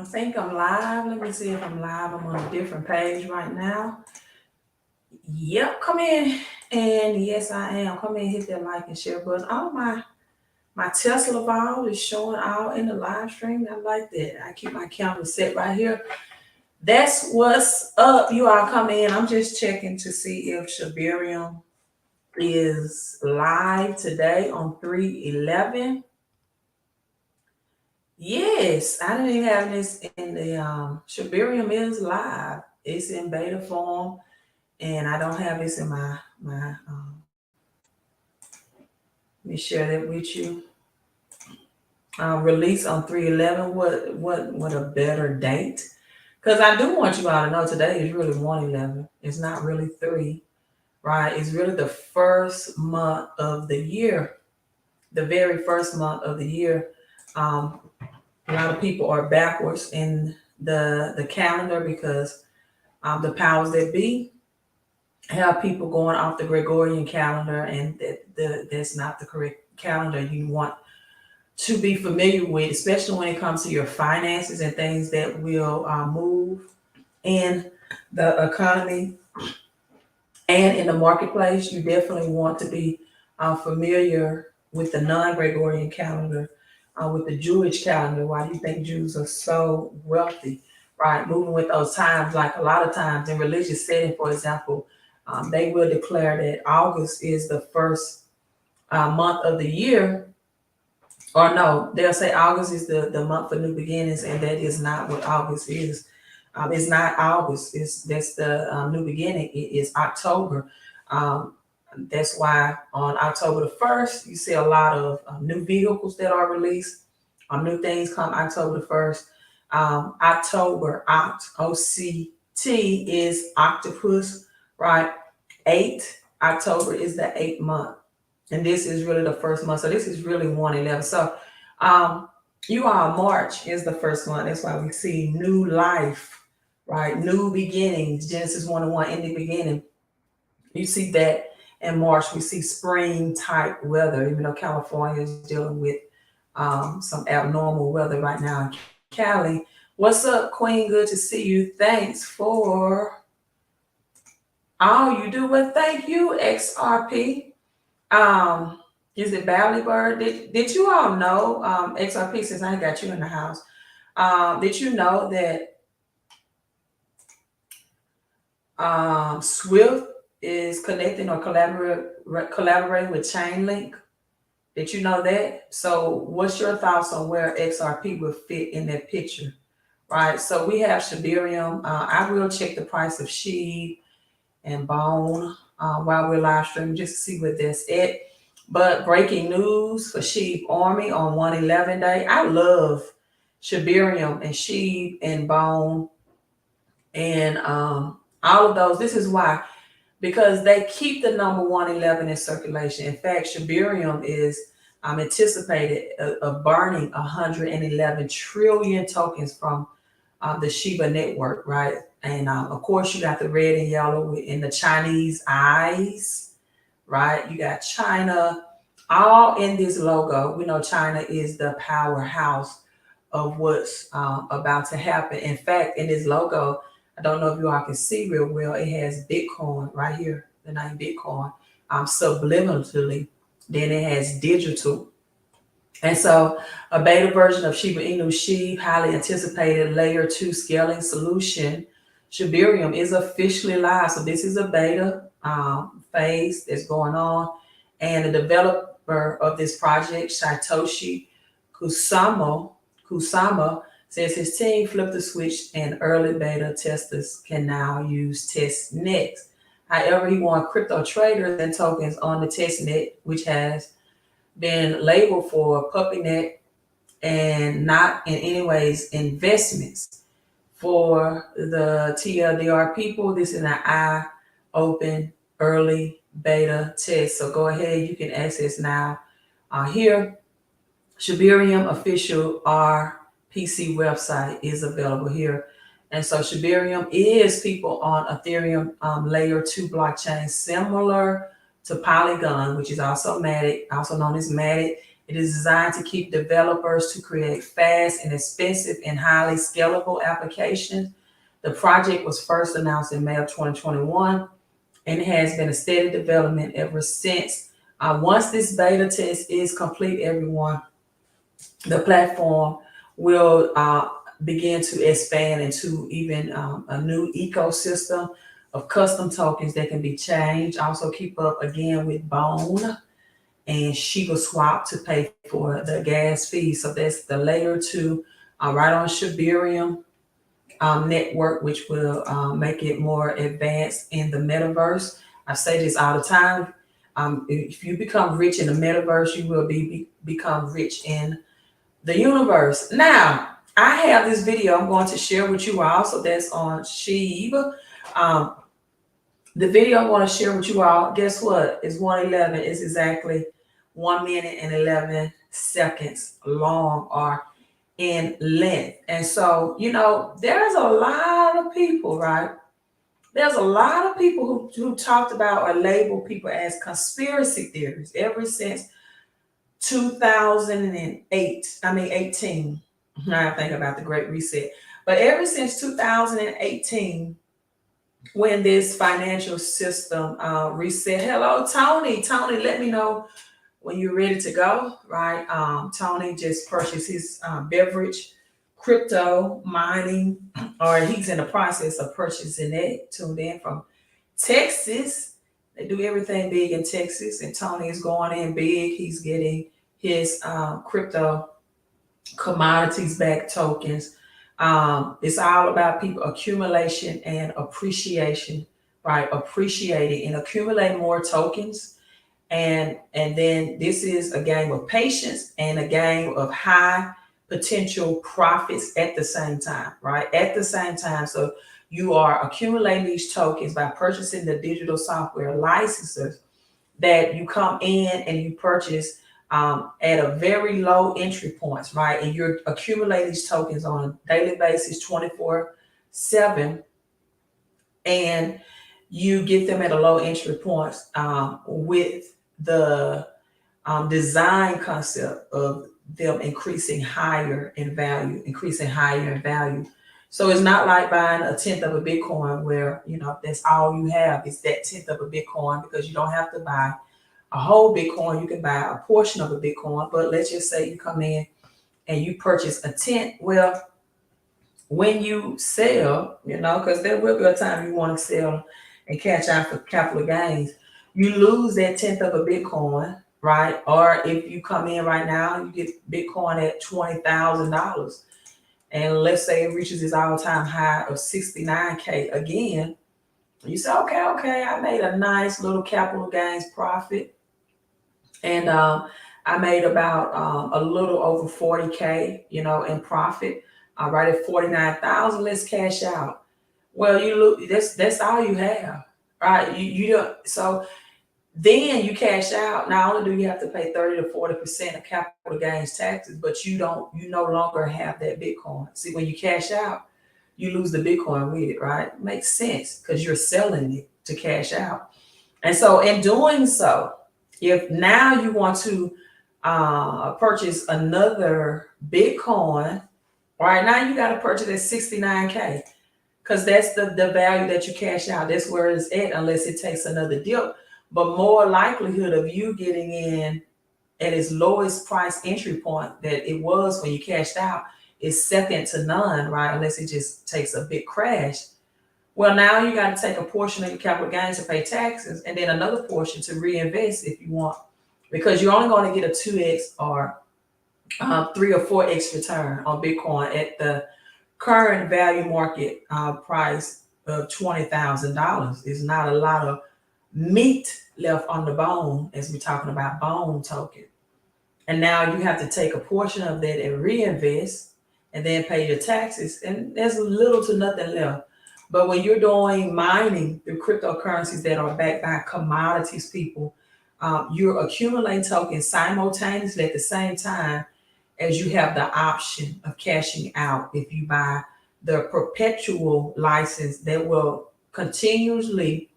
I think I'm live. Let me see if I'm live. I'm on a different page right now. Yep, come in. And yes, I am. Come in, hit that like and share button. All my Tesla vol is showing out in the live stream. I like that. I keep my camera set right here. That's what's up. You all come in. I'm just checking to see if Shabirium is live today on 3/11. Yes, I didn't even have this in the Shabirium is live. It's in beta form, and I don't have this in my. Let me share that with you. Release on 3/11. What a better date? Because I do want you all to know today is really 1/11. It's not really three, right? It's really the first month of the year, the very first month of the year. Um, a lot of people are backwards in the calendar because the powers that be have people going off the Gregorian calendar, and that's not the correct calendar you want to be familiar with, especially when it comes to your finances and things that will move in the economy and in the marketplace. You definitely want to be familiar with the non-Gregorian calendar, with the Jewish calendar. Why do you think Jews are so wealthy? Right, moving with those times. Like a lot of times in religious setting, for example, they will declare that August is the first month of the year, or no, they'll say August is the month for new beginnings, and that is not what August is. It's not August. It's that's the new beginning. It is October. Um, that's why on October the 1st, you see a lot of new vehicles that are released. New things come October the 1st. October, OCT is octopus, right? 8, October is the 8th month. And this is really the first month. So this is really 1/11. So um, you all, March is the first one. That's why we see new life, right? New beginnings. Genesis 1:1 in the beginning. You see that in March. We see spring type weather, even though California is dealing with some abnormal weather right now in Cali. What's up, Queen? Good to see you. Thanks for all you do. Well, thank you, XRP. Um, is it Bally Bird? Did you all know, XRP, since I got you in the house, did you know that Swift is connecting or collaborating with Chainlink? Did you know that? So what's your thoughts on where XRP will fit in that picture? Right. So we have Shibarium. I will check the price of Sheep and Bone while we're live streaming just to see what that's at. But breaking news for Sheep Army on 1/11 day. I love Shibarium and Sheep and Bone and all of those. This is why, because they keep the number 1/11 in circulation. In fact, Shibarium is anticipated of burning 111 trillion tokens from the Shiba network, right? And of course, you got the red and yellow in the Chinese eyes, right? You got China all in this logo. We know China is the powerhouse of what's about to happen. In fact, in this logo, I don't know if you all can see real well, it has Bitcoin right here, the name Bitcoin, subliminally. Then it has digital. And so a beta version of Shiba Inu Sheep, highly anticipated layer 2 scaling solution, Shibarium is officially live. So this is a beta phase that's going on. And the developer of this project, Satoshi Kusama, Kusama says his team flipped the switch and early beta testers can now use test nets. However, he wanted crypto traders and tokens on the test net, which has been labeled for PuppyNet and not in any ways investments. For the TLDR people, this is an eye open early beta test. So go ahead, you can access now here. Shibarium official RPC website is available here. And so Shibarium is people on Ethereum layer 2 blockchain, similar to Polygon, which is also Matic, also known as Matic. It is designed to keep developers to create fast, inexpensive, and highly scalable applications. The project was first announced in May of 2021 and has been a steady development ever since. Once this beta test is complete, everyone, the platform will begin to expand into even a new ecosystem of custom tokens that can be changed. Also, keep up again with Bone and Shiba Swap to pay for the gas fee. So that's the layer two, right on Shibarium network, which will make it more advanced in the metaverse. I say this all the time. If you become rich in the metaverse, you will become rich in the universe. Now, I have this video I'm going to share with you all. So that's on Shiba. The video I'm going to share with you all, guess what? It's 1:11. It's exactly 1 minute and 11 seconds long or in length. And so, there's a lot of people, right? There's a lot of people who talked about or labeled people as conspiracy theories ever since 18. Now I think about the Great Reset. But ever since 2018, when this financial system reset. Hello, Tony. Tony, let me know when you're ready to go, right? Tony just purchased his beverage crypto mining, or he's in the process of purchasing it. Tuned in from Texas. They do everything big in Texas, and Tony is going in big. He's getting his crypto commodities backed tokens. It's all about people accumulation and appreciation, right? Appreciating and accumulating more tokens. And then this is a game of patience and a game of high potential profits at the same time, right? At the same time. So you are accumulating these tokens by purchasing the digital software licenses that you come in and you purchase at a very low entry points, right? And you're accumulating these tokens on a daily basis, 24/7, and you get them at a low entry points with the design concept of them increasing higher in value. So it's not like buying a tenth of a Bitcoin where, that's all you have is that tenth of a Bitcoin, because you don't have to buy a whole Bitcoin. You can buy a portion of a Bitcoin. But let's just say you come in and you purchase a tenth. Well, when you sell, because there will be a time you want to sell and catch out for capital gains, you lose that tenth of a Bitcoin, right? Or if you come in right now, you get Bitcoin at $20,000. And let's say it reaches its all-time high of 69K again. You say, okay, I made a nice little capital gains profit. And I made about a little over 40K, in profit. Right at 49,000, let's cash out. Well, you look, that's all you have, right? You don't. So then you cash out. Not only do you have to pay 30 to 40% of capital gains taxes, but you no longer have that Bitcoin. See, when you cash out, you lose the Bitcoin with it, right? Makes sense because you're selling it to cash out. And so in doing so, if now you want to purchase another Bitcoin, right now you got to purchase at 69K, because that's the value that you cash out. That's where it's at, unless it takes another dip. But more likelihood of you getting in at its lowest price entry point that it was when you cashed out is second to none, right? Unless it just takes a big crash. Well, now you got to take a portion of your capital gains to pay taxes, and then another portion to reinvest if you want, because you're only going to get a 2x or 3 or 4x return on Bitcoin at the current value market price of $20,000. There's not a lot of meat left on the bone as we're talking about bone token. And now you have to take a portion of that and reinvest and then pay your taxes. And there's little to nothing left. But when you're doing mining through cryptocurrencies that are backed by commodities, people, you're accumulating tokens simultaneously at the same time as you have the option of cashing out if you buy the perpetual license that will continuously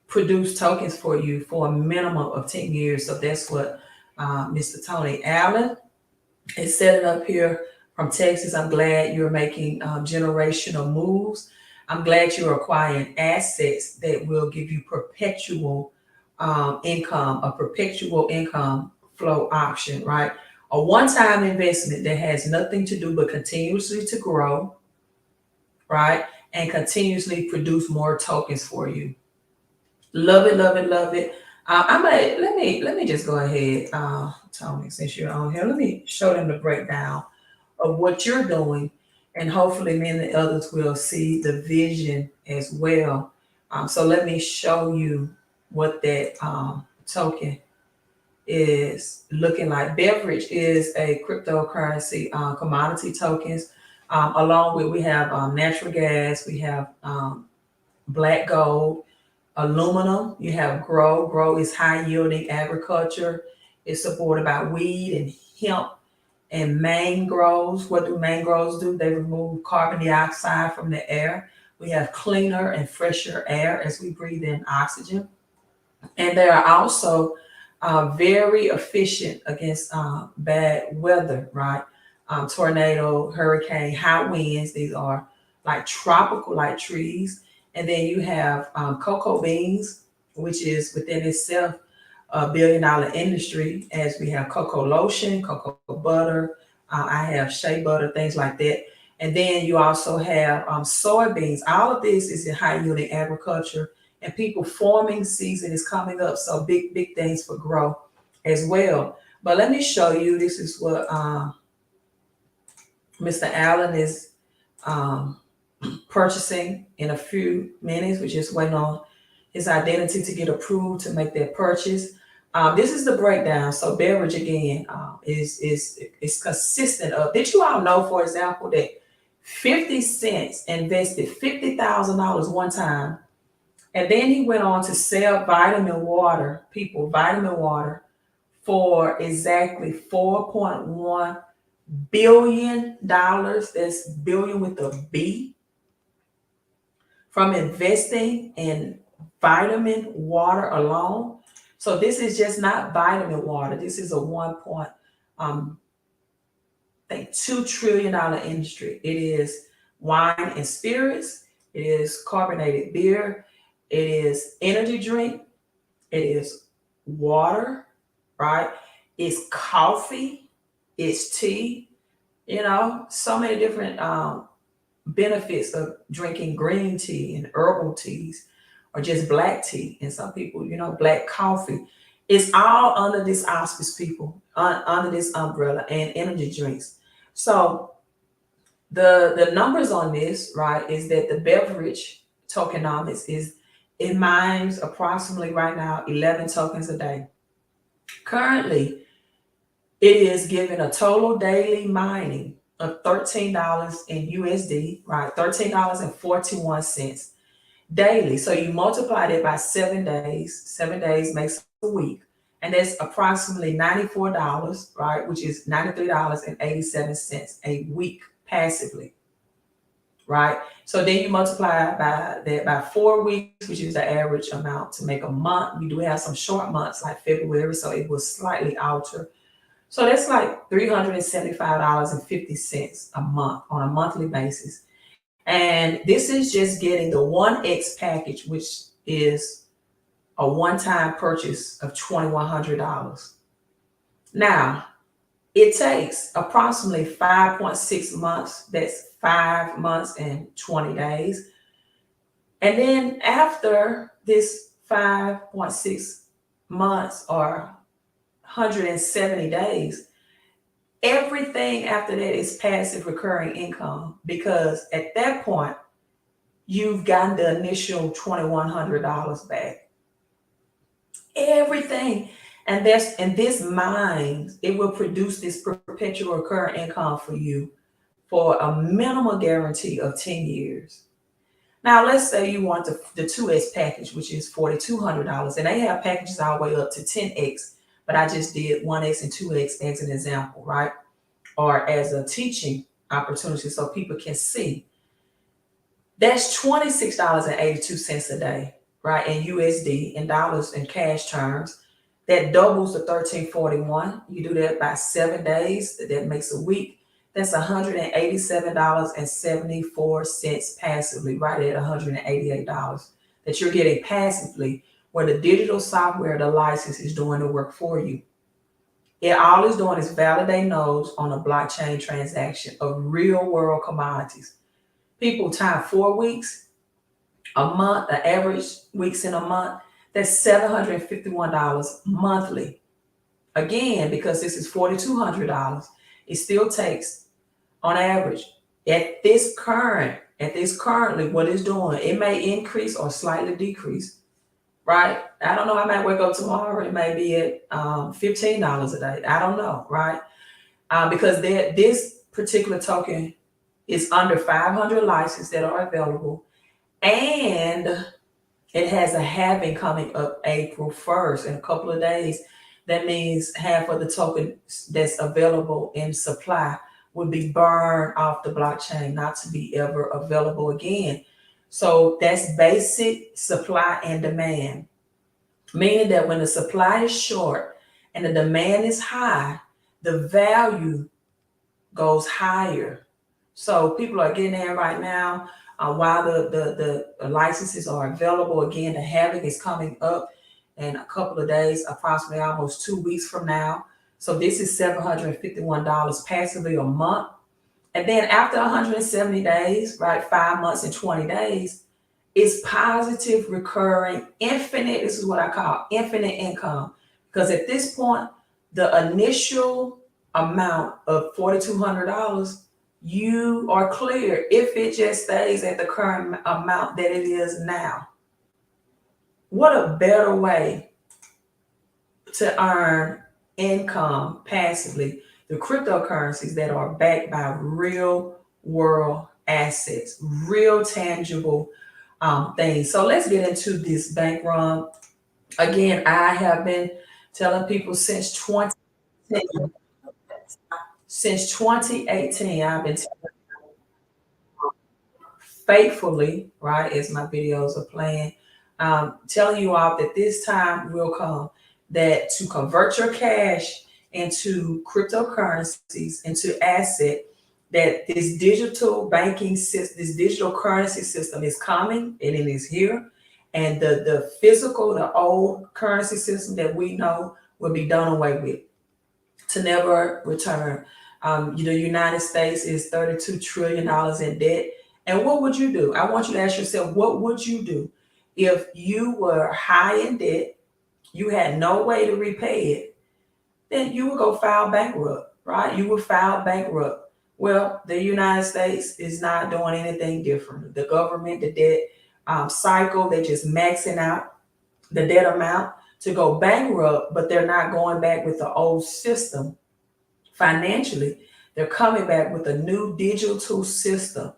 produce tokens for you for a minimum of 10 years. So that's what Mr. Tony Allen is setting up here from Texas. I'm glad you're making generational moves. I'm glad you're acquiring assets that will give you perpetual income, a perpetual income flow option, right? A one-time investment that has nothing to do but continuously to grow, right? And continuously produce more tokens for you. Love it, love it, love it. I might let me just go ahead, Tony, since you're on here. Let me show them the breakdown of what you're doing, and hopefully many others will see the vision as well. So let me show you what that token is looking like. Beverage is a cryptocurrency commodity tokens. Along with we have natural gas, we have black gold, aluminum. You have grow. Grow is high yielding agriculture. It's supported by weed and hemp and mangroves. What do mangroves do? They remove carbon dioxide from the air. We have cleaner and fresher air as we breathe in oxygen. And they are also very efficient against bad weather, right? Tornado, hurricane, high winds. These are like tropical like trees. And then you have cocoa beans, which is within itself a $1 billion industry, as we have cocoa lotion, cocoa butter. I have shea butter, things like that. And then you also have soybeans. All of this is in high yielding agriculture, and people farming season is coming up. So big, big things for growth as well. But let me show you, this is what Mr. Allen is um, purchasing in a few minutes. We're just waiting on his identity to get approved to make that purchase. This is the breakdown. So beverage again is consistent of. Did you all know, for example, that 50 cents invested $50,000 one time, and then he went on to sell vitamin water, vitamin water, for exactly $4.1 billion. That's billion with a B, from investing in vitamin water alone. So this is just not vitamin water. This is a um, I think $2 trillion industry. It is wine and spirits. It is carbonated beer. It is energy drink. It is water, right? It's coffee. It's tea. So many different benefits of drinking green tea and herbal teas, or just black tea. And some people, black coffee. It's all under this auspice, people, under this umbrella, and energy drinks. So the numbers on this, right, is that the beverage tokenomics it mines approximately right now 11 tokens a day. Currently, it is giving a total daily mining of $13 in USD, right? $13.41 daily. So you multiply that by 7 days. 7 days makes a week. And that's approximately $94, right? Which is $93.87 a week passively, right? So then you multiply by that by 4 weeks, which is the average amount to make a month. We do have some short months like February, so it will slightly alter. So that's like $375.50 a month on a monthly basis. And this is just getting the 1X package, which is a one-time purchase of $2,100. Now, it takes approximately 5.6 months. That's 5 months and 20 days. And then after this 5.6 months or 170 days, everything after that is passive recurring income, because at that point, you've gotten the initial $2,100 back. Everything. And this mines, it will produce this perpetual recurring income for you for a minimal guarantee of 10 years. Now, let's say you want the 2X package, which is $4,200, and they have packages all the way up to 10X, but I just did 1X and 2X as an example, right? Or as a teaching opportunity so people can see. That's $26.82 a day, right? In USD, in dollars and cash terms. That doubles the 1341. You do that by 7 days. That makes a week. That's $187.74 passively, right at $188 that you're getting passively, where the digital software, the license, is doing the work for you. It all is doing is validate nodes on a blockchain transaction of real world commodities. People time 4 weeks, a month, the average weeks in a month, that's $751 monthly. Again, because this is $4,200, it still takes on average at this currently what it's doing, it may increase or slightly decrease, right? I don't know. I might wake up tomorrow, it may be at $15 a day. I don't know, right? Because this particular token is under 500 licenses that are available, and it has a halving coming up April 1st in a couple of days. That means half of the token that's available in supply would be burned off the blockchain, not to be ever available again. So that's basic supply and demand, meaning that when the supply is short and the demand is high, the value goes higher. So people are getting in right now while the licenses are available. Again, the halving is coming up in a couple of days, approximately almost 2 weeks from now. So this is $751 passively a month. And then after 170 days, right, 5 months and 20 days, it's positive, recurring, infinite. This is what I call infinite income. Because at this point, the initial amount of $4,200, you are clear if it just stays at the current amount that it is now. What a better way to earn income passively through cryptocurrencies that are backed by real world assets, real tangible things. So let's get into this bank run. Again, I have been telling people since 2018, I've been faithfully, right, as my videos are playing, telling you all that this time will come, that to convert your cash into cryptocurrencies, into asset, that this digital banking system, this digital currency system is coming and it is here. And the physical, the old currency system that we know will be done away with to never return. The United States is $32 trillion in debt. And what would you do? I want you to ask yourself, what would you do if you were high in debt, you had no way to repay it? Then you would go file bankrupt, right? You would file bankrupt. Well, the United States is not doing anything different. The government, the debt cycle, they're just maxing out the debt amount to go bankrupt, but they're not going back with the old system financially. They're coming back with a new digital system,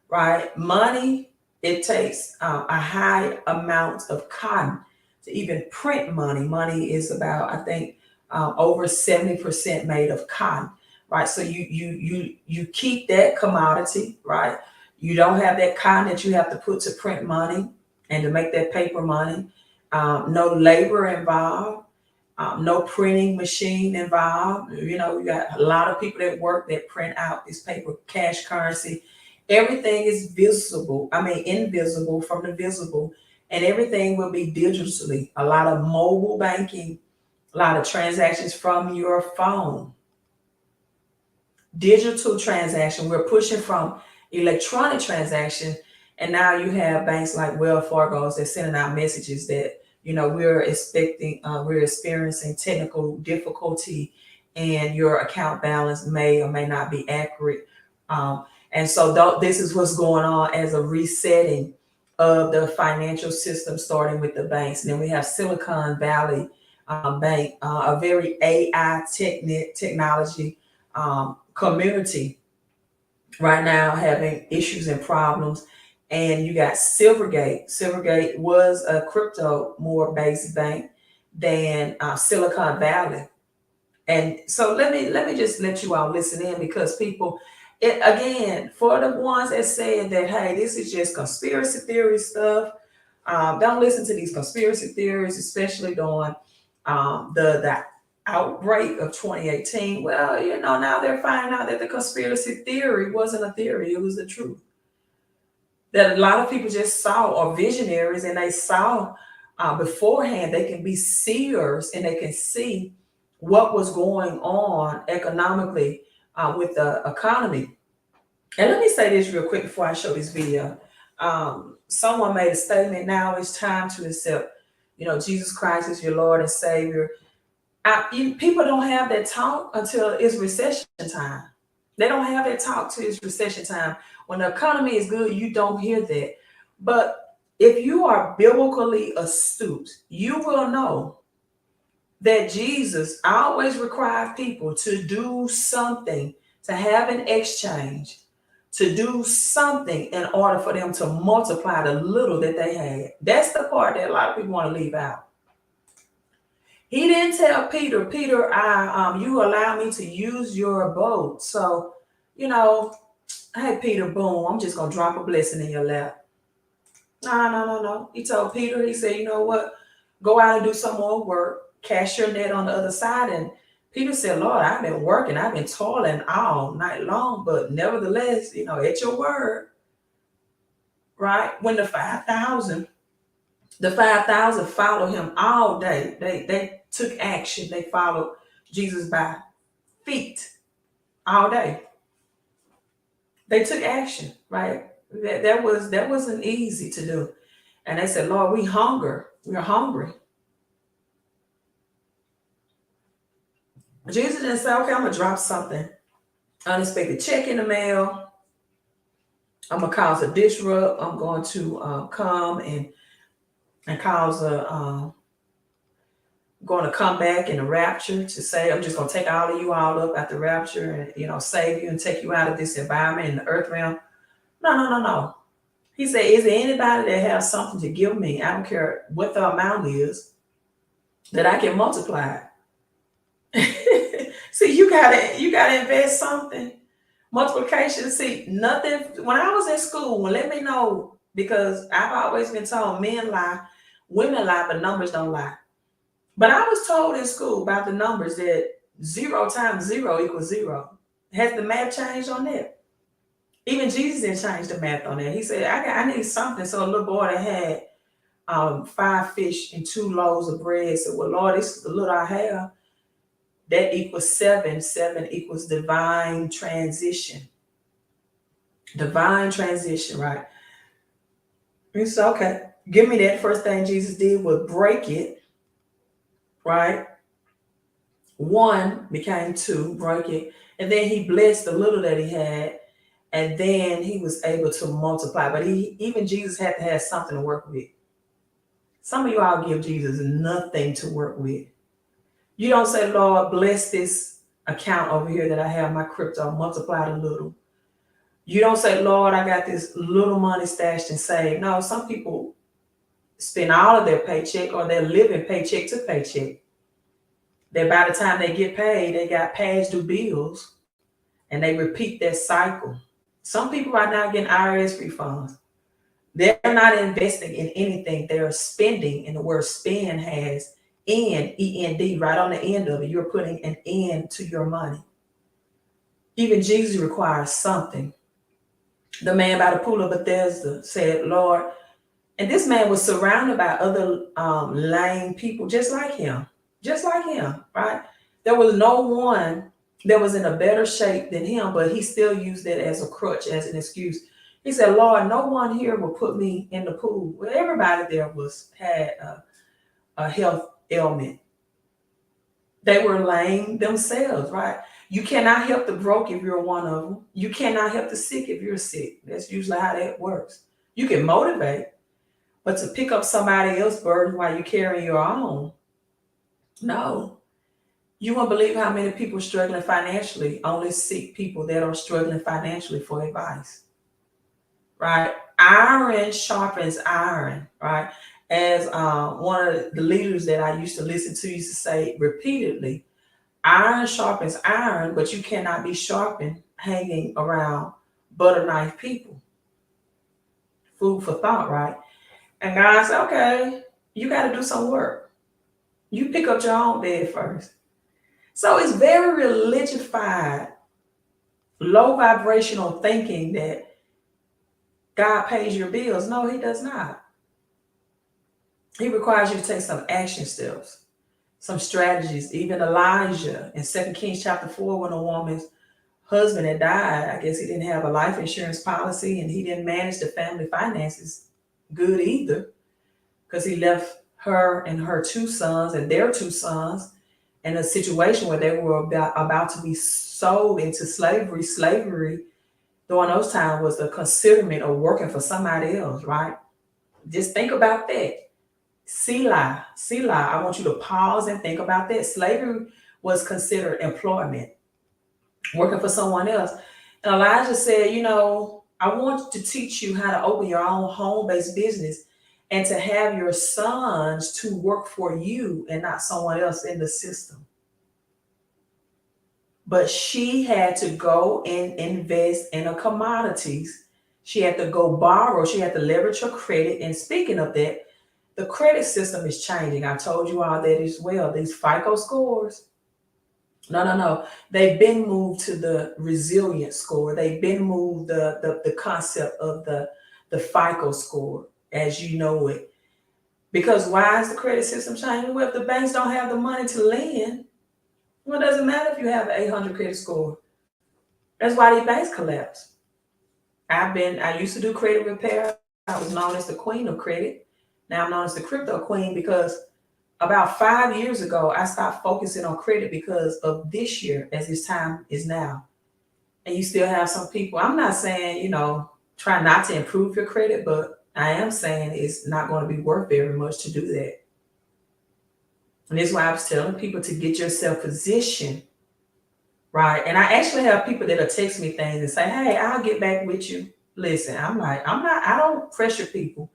right? Money, it takes a high amount of cotton to even print money. Money is about, I think, over 70% made of cotton, right? So you keep that commodity, right? You don't have that cotton that you have to put to print money and to make that paper money. No labor involved. No printing machine involved. You got a lot of people that work that print out this paper cash currency. Everything is invisible from the visible, and everything will be digitally. A lot of mobile banking, a lot of transactions from your phone. Digital transaction. We're pushing from electronic transaction, and now you have banks like Wells Fargo that's sending out messages that we're experiencing technical difficulty, and your account balance may or may not be accurate. And so this is what's going on as a resetting of the financial system, starting with the banks. And then we have Silicon Valley Bank, a very AI technology community right now having issues and problems. And you got Silvergate. Silvergate was a crypto more based bank than Silicon Valley. And so let me just let you all listen in, because people, again, for the ones that said that, hey, this is just conspiracy theory stuff, don't listen to these conspiracy theories, especially during The outbreak of 2018. Well, now they're finding out that the conspiracy theory wasn't a theory; it was the truth. That a lot of people just saw, or visionaries, and they saw beforehand. They can be seers and they can see what was going on economically with the economy. And let me say this real quick before I show this video. Someone made a statement. Now it's time to accept, Jesus Christ is your Lord and Savior. People don't have that talk until it's recession time. They don't have that talk till it's recession time. When the economy is good, you don't hear that. But if you are biblically astute, you will know that Jesus always required people to do something, to have an exchange, to do something in order for them to multiply the little that they had. That's the part that a lot of people want to leave out. He didn't tell Peter, you allow me to use your boat. So, hey, Peter, boom, I'm just going to drop a blessing in your lap. No. He told Peter, he said, you know what? Go out and do some more work. Cast your net on the other side. And Peter said, Lord, I've been working. I've been toiling all night long. But nevertheless, at your word, right? When the 5,000 followed him all day. They took action. They followed Jesus by feet all day. They took action, right? That wasn't easy to do. And they said, Lord, we're hungry. Jesus didn't say, okay, I'm gonna drop something unexpected check in the mail. I'm gonna cause a disrupt. I'm going to come and cause going to come back in the rapture to say, I'm just going to take all of you all up at the rapture and, save you and take you out of this environment in the earth realm. No. He said, is there anybody that has something to give me? I don't care what the amount is, that I can multiply it. See, you gotta invest something. Multiplication. See, nothing. When I was in school, let me know, because I've always been told men lie, women lie, but numbers don't lie. But I was told in school about the numbers that 0 times 0 equals 0. Has the math changed on that? Even Jesus didn't change the math on that. He said, I need something. So a little boy that had 5 fish and 2 loaves of bread said, well, Lord, this is the little I have. That equals 7. 7 equals divine transition. Divine transition, right? He said, okay, give me that. First thing Jesus did was break it, right? 1 became 2, break it. And then he blessed the little that he had. And then he was able to multiply. But even Jesus had to have something to work with. Some of you all give Jesus nothing to work with. You don't say, Lord, bless this account over here that I have, my crypto, multiply a little. You don't say, Lord, I got this little money stashed and saved. No, some people spend all of their paycheck, or they're living paycheck to paycheck. That by the time they get paid, they got past due bills, and they repeat that cycle. Some people right now are getting IRS refunds. They're not investing in anything. They're spending, and the word spend has END right on the end of it. You're putting an end to your money. Even Jesus requires something. The man by the pool of Bethesda said, Lord, and this man was surrounded by other lame people just like him, right? There was no one that was in a better shape than him, but he still used it as a crutch, as an excuse. He said, Lord, no one here will put me in the pool. Well, everybody there had a health ailment. They were lame themselves, right? You cannot help the broke if you're one of them. You cannot help the sick if you're sick. That's usually how that works. You can motivate, but to pick up somebody else's burden while you're carrying your own, no. You won't believe how many people struggling financially only seek people that are struggling financially for advice, right? Iron sharpens iron, right? As one of the leaders that I used to listen to used to say repeatedly, iron sharpens iron, but you cannot be sharpened hanging around butter knife people. Food for thought, right? And God said, okay, you got to do some work. You pick up your own bed first. So it's very religified, low vibrational thinking that God pays your bills. No, he does not. He requires you to take some action steps, some strategies. Even Elijah in 2 Kings chapter 4, when a woman's husband had died, I guess he didn't have a life insurance policy and he didn't manage the family finances good either, because he left her and her two sons and their two sons in a situation where they were about to be sold into slavery. Slavery during those times was the considerment of working for somebody else, right? Just think about that. Selah, Selah, I want you to pause and think about that. Slavery was considered employment, working for someone else. And Elijah said, I want to teach you how to open your own home-based business and to have your sons to work for you and not someone else in the system. But she had to go and invest in a commodities. She had to go borrow. She had to leverage her credit. And speaking of that, the credit system is changing. I told you all that as well. These FICO scores, no. They've been moved to the resilient score. They've been moved the concept of the FICO score as you know it. Because why is the credit system changing? Well, if the banks don't have the money to lend, well, it doesn't matter if you have an 800 credit score. That's why these banks collapse. I used to do credit repair. I was known as the queen of credit. Now I'm known as the crypto queen because about 5 years ago, I stopped focusing on credit because of this year, as this time is now. And you still have some people, I'm not saying, try not to improve your credit, but I am saying it's not going to be worth very much to do that. And this is why I was telling people to get yourself positioned, right? And I actually have people that'll text me things and say, hey, I'll get back with you. Listen, I don't pressure people.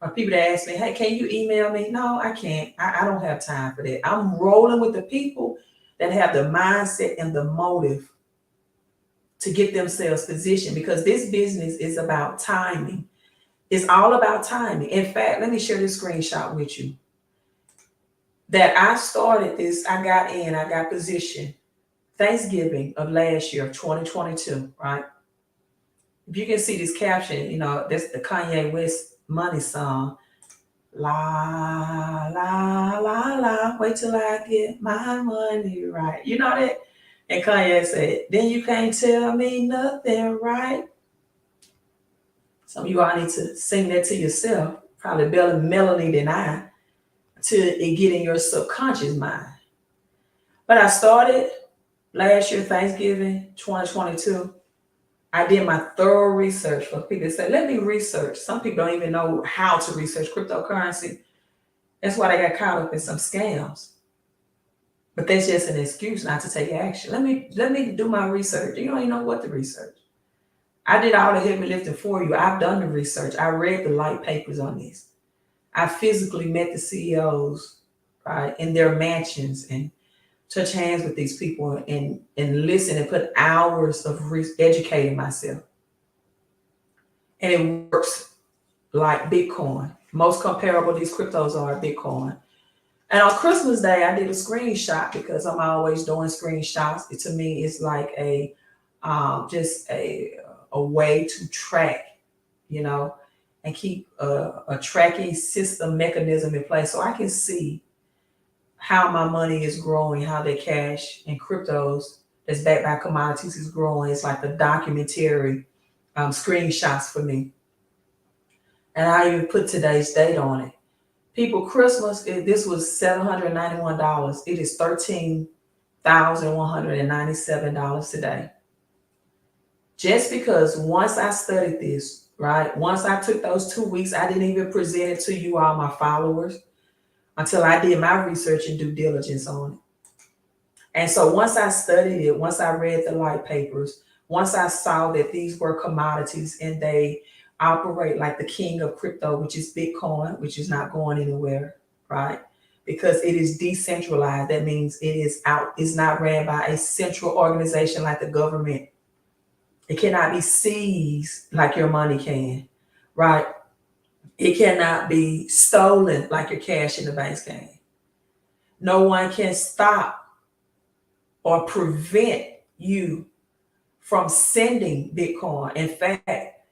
Or people that ask me, hey, can you email me? No, I can't. I don't have time for that. I'm rolling with the people that have the mindset and the motive to get themselves positioned, because this business is about timing. It's all about timing. In fact, let me share this screenshot with you. That I started this, I got positioned Thanksgiving of last year, of 2022, right? If you can see this caption, that's the Kanye West Money song. La, la, la, la, wait till I get my money right. You know that? And Kanye said, then you can't tell me nothing, right? Some of you all need to sing that to yourself, probably better melody than I, to it get in your subconscious mind. But I started last year, Thanksgiving 2022. I did my thorough research. For people that say, let me research. Some people don't even know how to research cryptocurrency. That's why they got caught up in some scams. But that's just an excuse not to take action. Let me do my research. You don't even know what to research. I did all the heavy lifting for you. I've done the research. I read the light papers on this. I physically met the CEOs, right, in their mansions and touch hands with these people and listen and put hours of educating myself. And it works like Bitcoin. Most comparable these cryptos are Bitcoin. And on Christmas Day, I did a screenshot because I'm always doing screenshots. To me, it's like just a way to track, and keep a tracking system mechanism in place so I can see how my money is growing, how the cash and cryptos that's backed by commodities is growing. It's like the documentary screenshots for me. And I even put today's date on it. People, Christmas, this was $791. It is $13,197 today. Just because once I studied this, right? Once I took those 2 weeks, I didn't even present it to you, all my followers, until I did my research and due diligence on it. And so once I studied it, once I read the light papers, once I saw that these were commodities and they operate like the king of crypto, which is Bitcoin, which is not going anywhere, right? Because it is decentralized. That means it's not ran by a central organization like the government. It cannot be seized like your money can, right? It cannot be stolen like your cash in the banks can. No one can stop or prevent you from sending Bitcoin. In fact,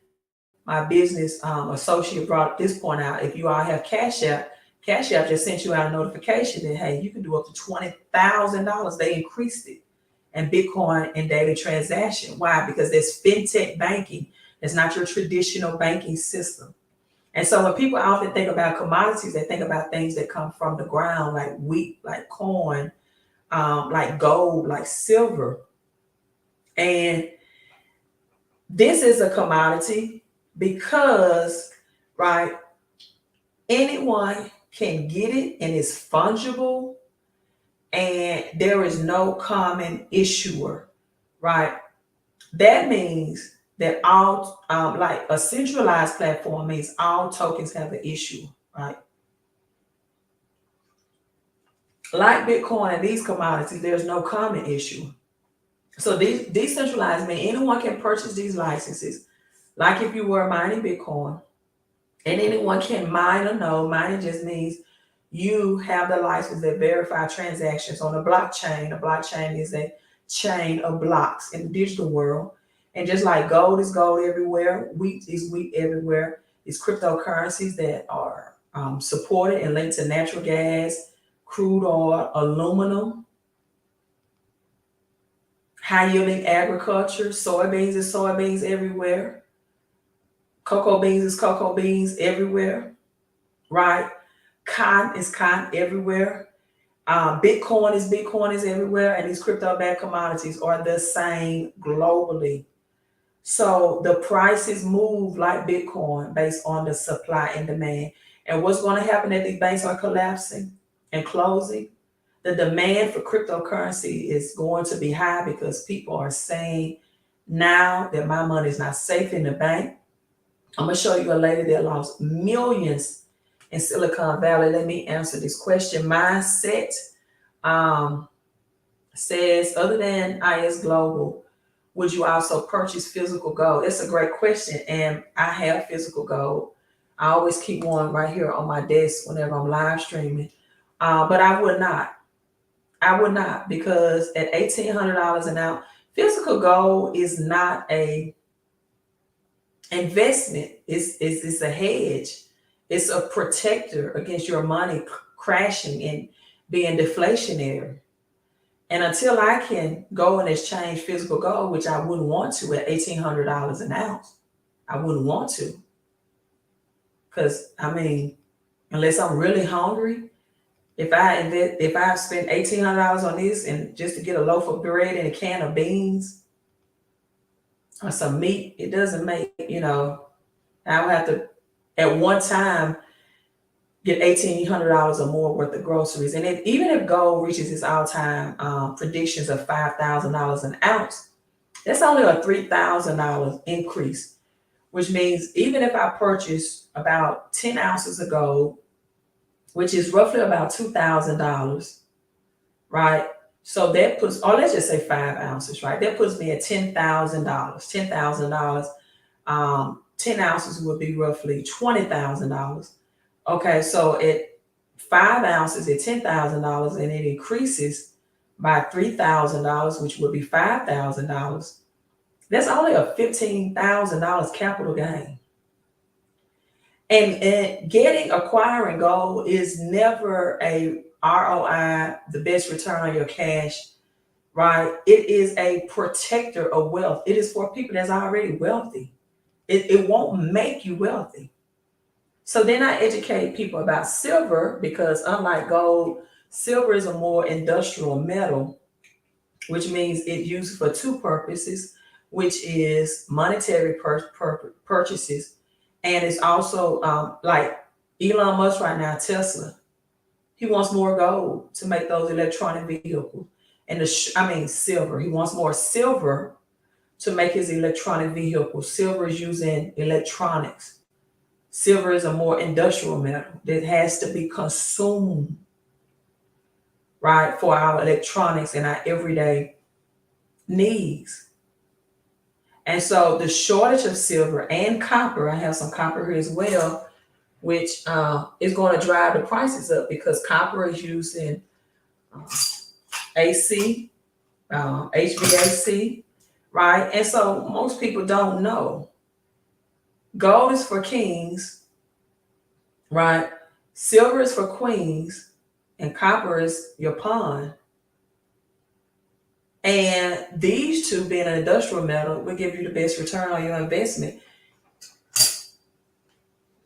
my business associate brought this point out. If you all have Cash App just sent you out a notification that, hey, you can do up to $20,000. They increased it. And Bitcoin in daily transaction. Why? Because there's fintech banking. It's not your traditional banking system. And so when people often think about commodities, they think about things that come from the ground, like wheat, like corn, like gold, like silver. And this is a commodity because, right, anyone can get it and it's fungible and there is no common issuer, right? That means that all, like a centralized platform means all tokens have an issue, right? Like Bitcoin and these commodities, there's no common issue. So these decentralized mean anyone can purchase these licenses, like if you were mining Bitcoin, and anyone can mine a node. Mining just means you have the license that verify transactions on a blockchain. A blockchain is a chain of blocks in the digital world. And just like gold is gold everywhere, wheat is wheat everywhere, it's cryptocurrencies that are supported and linked to natural gas, crude oil, aluminum, high yielding agriculture, soybeans is soybeans everywhere, cocoa beans is cocoa beans everywhere, right? Cotton is cotton everywhere. Bitcoin is everywhere, and these crypto-backed commodities are the same globally. So the prices move like Bitcoin based on the supply and demand. And what's going to happen if these banks are collapsing and closing? The demand for cryptocurrency is going to be high because people are saying now that my money is not safe in the bank. I'm going to show you a lady that lost millions in Silicon Valley. Let me answer this question. Mindset says, other than IS Global, would you also purchase physical gold? That's a great question. And I have physical gold. I always keep one right here on my desk whenever I'm live streaming. But I would not. I would not, because at $1,800 an ounce, physical gold is not a investment. It's a hedge. It's a protector against your money crashing and being deflationary. And until I can go and exchange physical gold, which I wouldn't want to at $1,800 an ounce, I wouldn't want to. Because, I mean, unless I'm really hungry, if I spend $1,800 on this and just to get a loaf of bread and a can of beans or some meat, it doesn't make, I would have to, at one time, get $1,800 or more worth of groceries. And even if gold reaches its all-time predictions of $5,000 an ounce, that's only a $3,000 increase, which means even if I purchase about 10 ounces of gold, which is roughly about $2,000, right? So that puts, or let's just say 5 ounces, right? That puts me at $10,000. $10,000, 10 ounces would be roughly $20,000. Okay, so at 5 ounces at $10,000, and it increases by $3,000, which would be $5,000. That's only a $15,000 capital gain. And acquiring gold is never a ROI, the best return on your cash, right? It is a protector of wealth. It is for people that's already wealthy. It won't make you wealthy. So then I educate people about silver, because unlike gold, silver is a more industrial metal, which means it's used for two purposes, which is monetary purchases. And it's also like Elon Musk right now, Tesla. He wants more gold to make those electronic vehicles. And silver. He wants more silver to make his electronic vehicles. Silver is used in electronics. Silver is a more industrial metal that has to be consumed, right, for our electronics and our everyday needs. And so the shortage of silver and copper, I have some copper here as well, which is going to drive the prices up, because copper is used in AC, HVAC, right? And so most people don't know. Gold is for kings, right? Silver is for queens, and copper is your pawn. And these two, being an industrial metal, will give you the best return on your investment.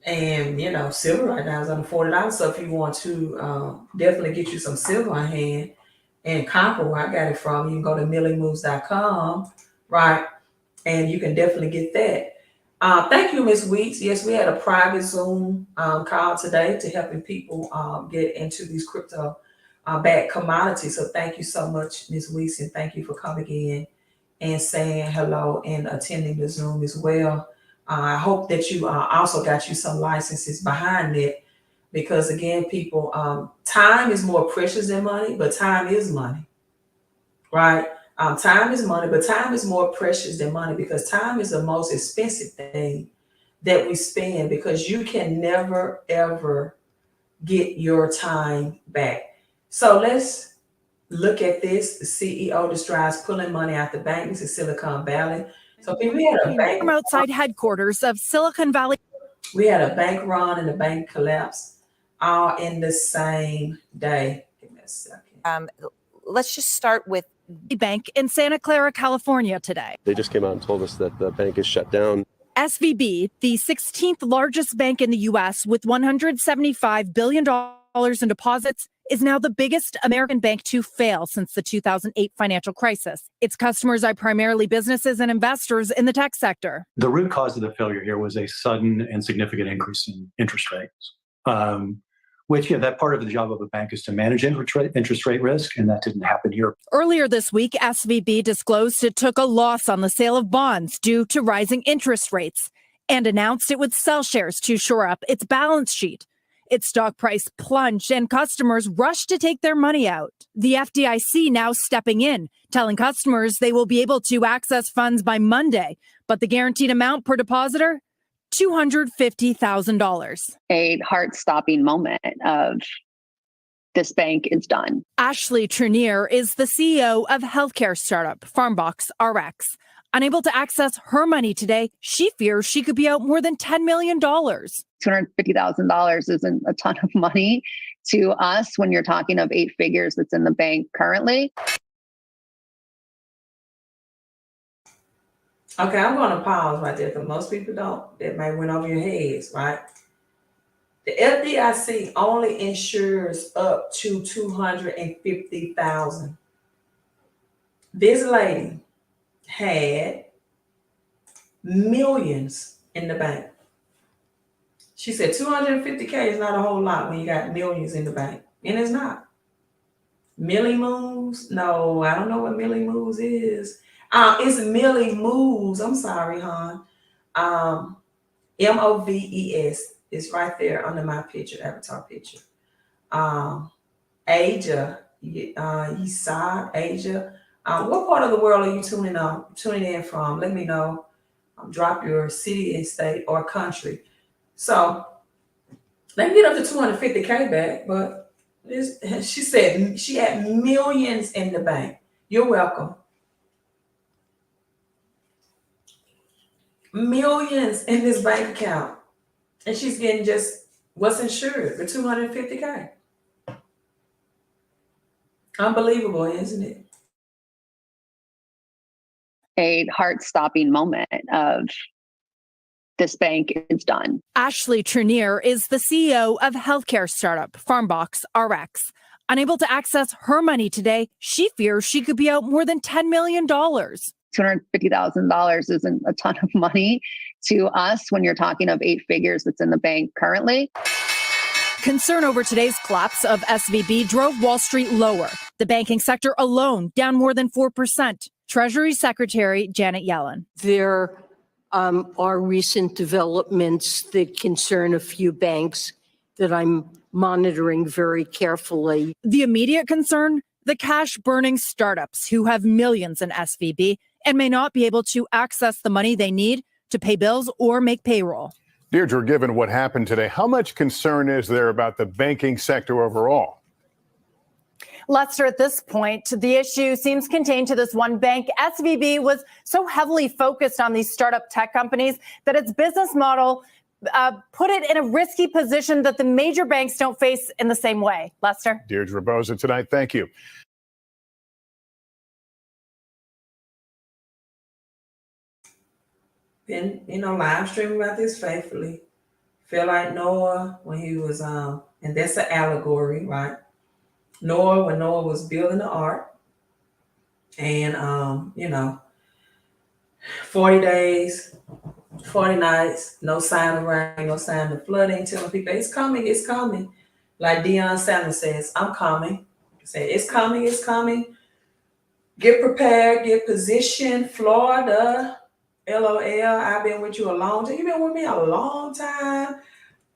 And silver right now is under $40. So if you want to definitely get you some silver on hand, and copper, where I got it from, you can go to milliomoves.com, right? And you can definitely get that. Thank you, Ms. Weeks. Yes, we had a private Zoom call today to helping people get into these crypto backed commodities. So thank you so much, Ms. Weeks, and thank you for coming in and saying hello and attending the Zoom as well. I hope that you also got you some licenses behind it, because again, people, time is more precious than money, but time is money, right? Time is money, but time is more precious than money, because time is the most expensive thing that we spend, because you can never, ever get your time back. So let's look at this. The CEO describes pulling money out the bank. This is Silicon Valley. So we had a bank from outside headquarters of Silicon Valley. We had a bank run and a bank collapse all in the same day. Give me a second. Let's just start with the bank in Santa Clara, California today. They just came out and told us that the bank is shut down. SVB, the 16th largest bank in the U.S. with $175 billion in deposits, is now the biggest American bank to fail since the 2008 financial crisis. Its customers are primarily businesses and investors in the tech sector. The root cause of the failure here was a sudden and significant increase in interest rates, which, that part of the job of a bank is to manage interest rate risk, and that didn't happen here. Earlier this week, SVB disclosed it took a loss on the sale of bonds due to rising interest rates and announced it would sell shares to shore up its balance sheet. Its stock price plunged and customers rushed to take their money out. The FDIC now stepping in, telling customers they will be able to access funds by Monday, but the guaranteed amount per depositor, $250,000. A heart-stopping moment of this bank is done. Ashley Trenier is the CEO of healthcare startup Farmbox RX. Unable to access her money today, she fears she could be out more than $10 million. $250,000 isn't a ton of money to us when you're talking of 8 figures that's in the bank currently. Okay, I'm going to pause right there, because most people don't. That might went over your heads, right? The FDIC only insures up to $250,000. This lady had millions in the bank. She said $250K is not a whole lot when you got millions in the bank, and it's not. Millie Moves? No, I don't know what Millie Moves is. It's Millie Moves. I'm sorry, hon. MOVES. It's right there under my picture, avatar picture. Asia, Asia. What part of the world are you tuning in from? Let me know. Drop your city and state or country. So let me get up to $250K back, but she said she had millions in the bank. You're welcome. Millions in this bank account. And she's getting just what's insured, the $250K. Unbelievable, isn't it? A heart-stopping moment of this bank is done. Ashley Trenier is the CEO of healthcare startup Farmbox RX. Unable to access her money today, she fears she could be out more than $10 million. $250,000 isn't a ton of money to us when you're talking of 8 figures that's in the bank currently. Concern over today's collapse of SVB drove Wall Street lower. The banking sector alone down more than 4%. Treasury Secretary Janet Yellen. There are recent developments that concern a few banks that I'm monitoring very carefully. The immediate concern? The cash-burning startups who have millions in SVB and may not be able to access the money they need to pay bills or make payroll. Deirdre, given what happened today, how much concern is there about the banking sector overall? Lester, at this point, the issue seems contained to this one bank. SVB was so heavily focused on these startup tech companies that its business model put it in a risky position that the major banks don't face in the same way. Lester? Deirdre Boza tonight. Thank you. Been, live streaming about this faithfully. Feel like Noah when he was, and that's an allegory, right? Noah, when Noah was building the ark, and 40 days, 40 nights, no sign of rain, no sign of flooding, telling people it's coming, it's coming. Like Deion Sanders says, I'm coming. Say it's coming, it's coming. Get prepared, get positioned. Florida, LOL, I've been with you a long time. You've been with me a long time.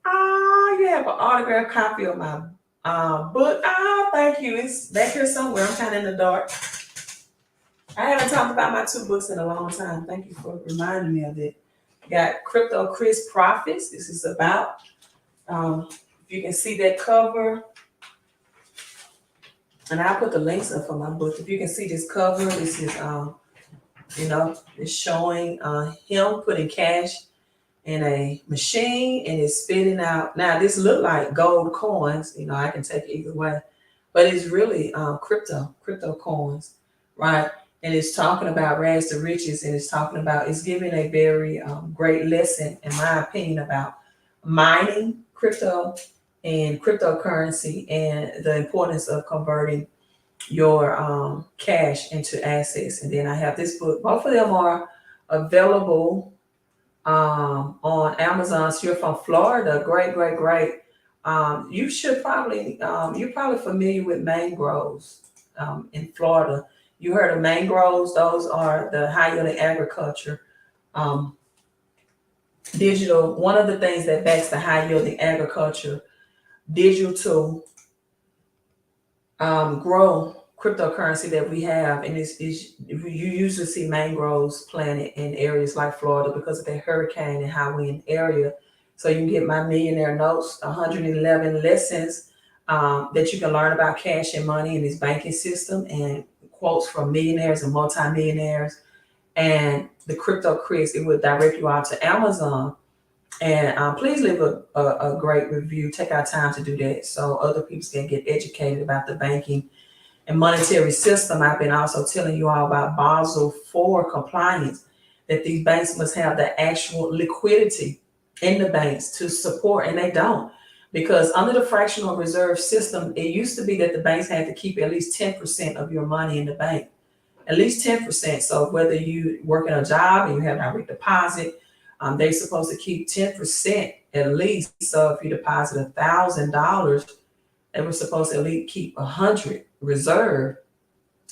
You have an autographed copy of my book. Thank you. It's back here somewhere. I'm kind of in the dark. I haven't talked about my 2 books in a long time. Thank you for reminding me of it. Got Crypto Chris Profits. This is about, if you can see that cover, and I'll put the links up for my book. If you can see this cover, this is, it's showing him putting cash in a machine and it's spitting out. Now, this look like gold coins. I can take it either way, but it's really crypto coins, right? And it's talking about rags to riches, and it's giving a very great lesson, in my opinion, about mining crypto and cryptocurrency and the importance of converting your cash into assets. And then I have this book. Both of them are available on Amazon. So you're from Florida, great. You should probably, you're probably familiar with mangroves in Florida. You heard of mangroves? Those are the high yielding agriculture. Digital, one of the things that backs the high yielding agriculture, digital grow cryptocurrency that we have, and you usually see mangroves planted in areas like Florida because of the hurricane and high wind area. So you can get my Millionaire Notes, 111 lessons that you can learn about cash and money in this banking system, and quotes from millionaires and multimillionaires, and the Crypto Chris. It will direct you out to Amazon. And please leave a great review. Take our time to do that so other people can get educated about the banking and monetary system. I've been also telling you all about Basel IV compliance, that these banks must have the actual liquidity in the banks to support, and they don't. Because under the fractional reserve system, it used to be that the banks had to keep at least 10% of your money in the bank, at least 10%. So whether you work in a job and you have direct deposit, they're supposed to keep 10% at least. So if you deposit $1,000, they were supposed to at least keep 100 reserve.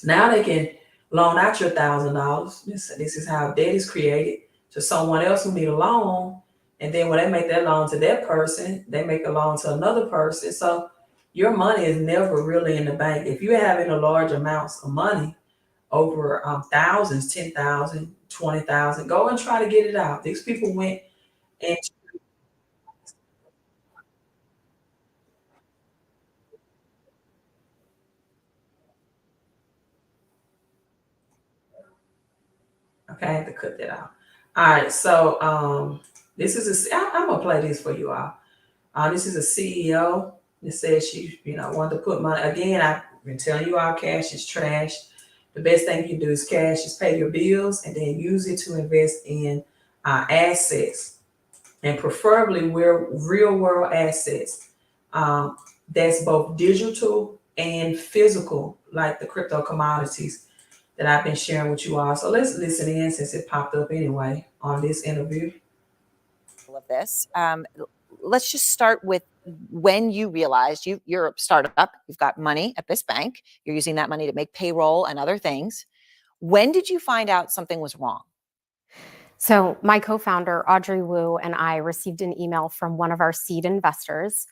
Now they can loan out your $1,000. This is how debt is created to someone else who need a loan. And then when they make that loan to that person, they make a loan to another person. So your money is never really in the bank. If you're having a large amounts of money, over thousands, 10,000, 20,000, go and try to get it out. These people went and okay, I have to cut that out. All right, so this is I'm gonna play this for you all. This is a CEO that says she, wanted to put money. Again, I've been telling you all cash is trash. The best thing you can do is cash, is pay your bills and then use it to invest in assets, and preferably real world assets. That's both digital and physical, like the crypto commodities that I've been sharing with you all. So let's listen in since it popped up anyway on this interview. Of this. Let's just start with when you realized you're a startup, you've got money at this bank, you're using that money to make payroll and other things. When did you find out something was wrong? So my co-founder, Audrey Wu, and I received an email from one of our seed investors.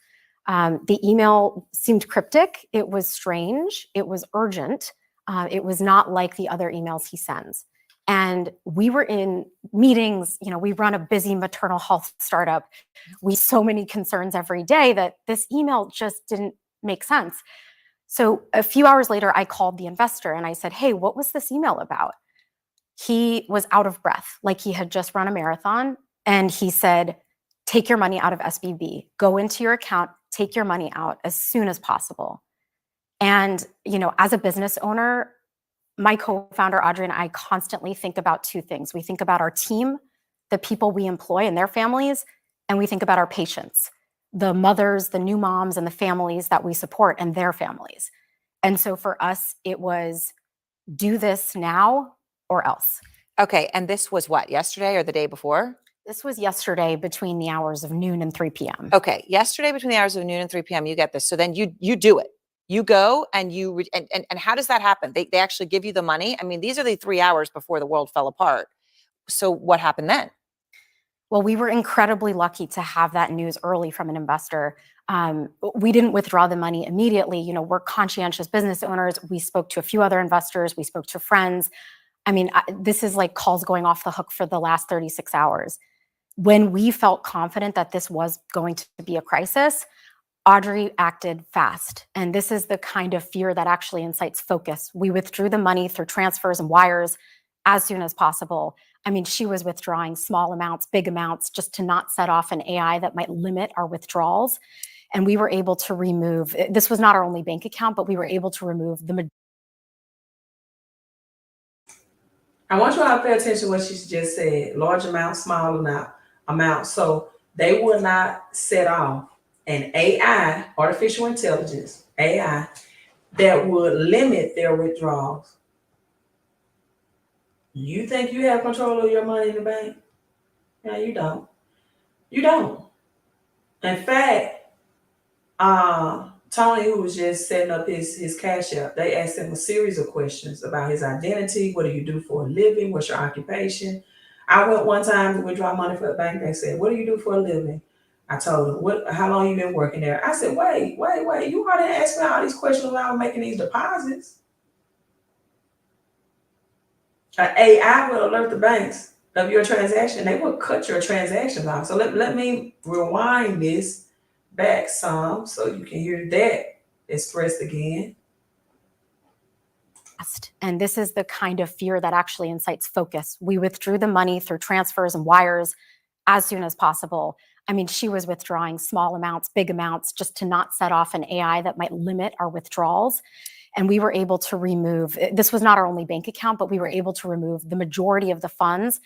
The email seemed cryptic. It was strange. It was urgent. It was not like the other emails he sends. And we were in meetings, we run a busy maternal health startup. We so many concerns every day that this email just didn't make sense. So a few hours later, I called the investor and I said, hey, what was this email about? He was out of breath, like he had just run a marathon. And he said, take your money out of SBB, go into your account, take your money out as soon as possible. And, you know, as a business owner, my co-founder, Audrey, and I constantly think about two things. We think about our team, the people we employ and their families, and we think about our patients, the mothers, the new moms, and the families that we support and their families. And so for us, it was do this now or else. Okay. And this was what, yesterday or the day before? This was yesterday between the hours of noon and 3 p.m. Okay. Yesterday between the hours of noon and 3 p.m., you get this. So then you do it. You go and and how does that happen? They actually give you the money. I mean, these are the 3 hours before the world fell apart. So what happened then? Well, we were incredibly lucky to have that news early from an investor. We didn't withdraw the money immediately. You know, we're conscientious business owners. We spoke to a few other investors. We spoke to friends. I mean, this is like calls going off the hook for the last 36 hours. When we felt confident that this was going to be a crisis, Audrey acted fast. And this is the kind of fear that actually incites focus. We withdrew the money through transfers and wires as soon as possible. I mean, she was withdrawing small amounts, big amounts, just to not set off an AI that might limit our withdrawals. And we were able to remove, this was not our only bank account, but we were able to remove the. I want you all to pay attention to what she just said. Large amount, small amount. So they will not set off an AI, artificial intelligence, AI, that would limit their withdrawals. You think you have control of your money in the bank? No, you don't. You don't. In fact, Tony, who was just setting up his Cash App, they asked him a series of questions about his identity. What do you do for a living? What's your occupation? I went one time to withdraw money for a bank. They said, what do you do for a living? I told them, how long you been working there? I said, wait. You already asked me all these questions while I was making these deposits. An AI will alert the banks of your transaction. They will cut your transactions off. So let me rewind this back some so you can hear that expressed again. And this is the kind of fear that actually incites focus. We withdrew the money through transfers and wires as soon as possible. I mean, she was withdrawing small amounts, big amounts, just to not set off an AI that might limit our withdrawals. And we were able to remove, this was not our only bank account, but we were able to remove the majority of the funds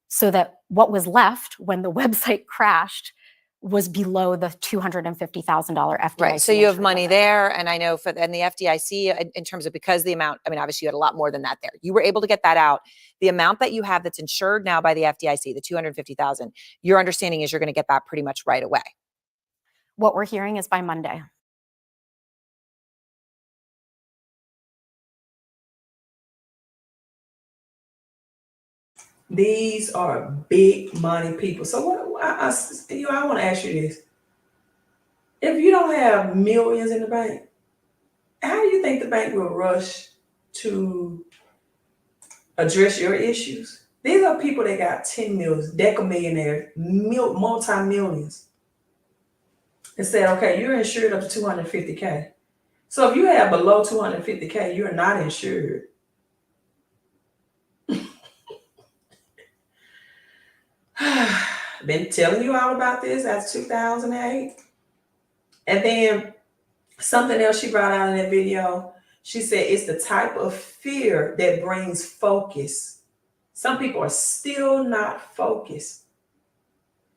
so that what was left when the website crashed was below the $250,000 FDIC. Right. So you have money there. And I know and the FDIC, in terms of, because the amount, I mean, obviously you had a lot more than that there. You were able to get that out. The amount that you have that's insured now by the FDIC, the $250,000, your understanding is you're going to get that pretty much right away. What we're hearing is by Monday. These are big money people. So what I want to ask you this. If you don't have millions in the bank, how do you think the bank will rush to address your issues? These are people that got 10 millions, deca-millionaires, multi-millions. And said, okay, you're insured up to 250K. So if you have below 250K, you're not insured. Been telling you all about this. That's 2008. And then something else she brought out in that video, she said it's the type of fear that brings focus. Some people are still not focused.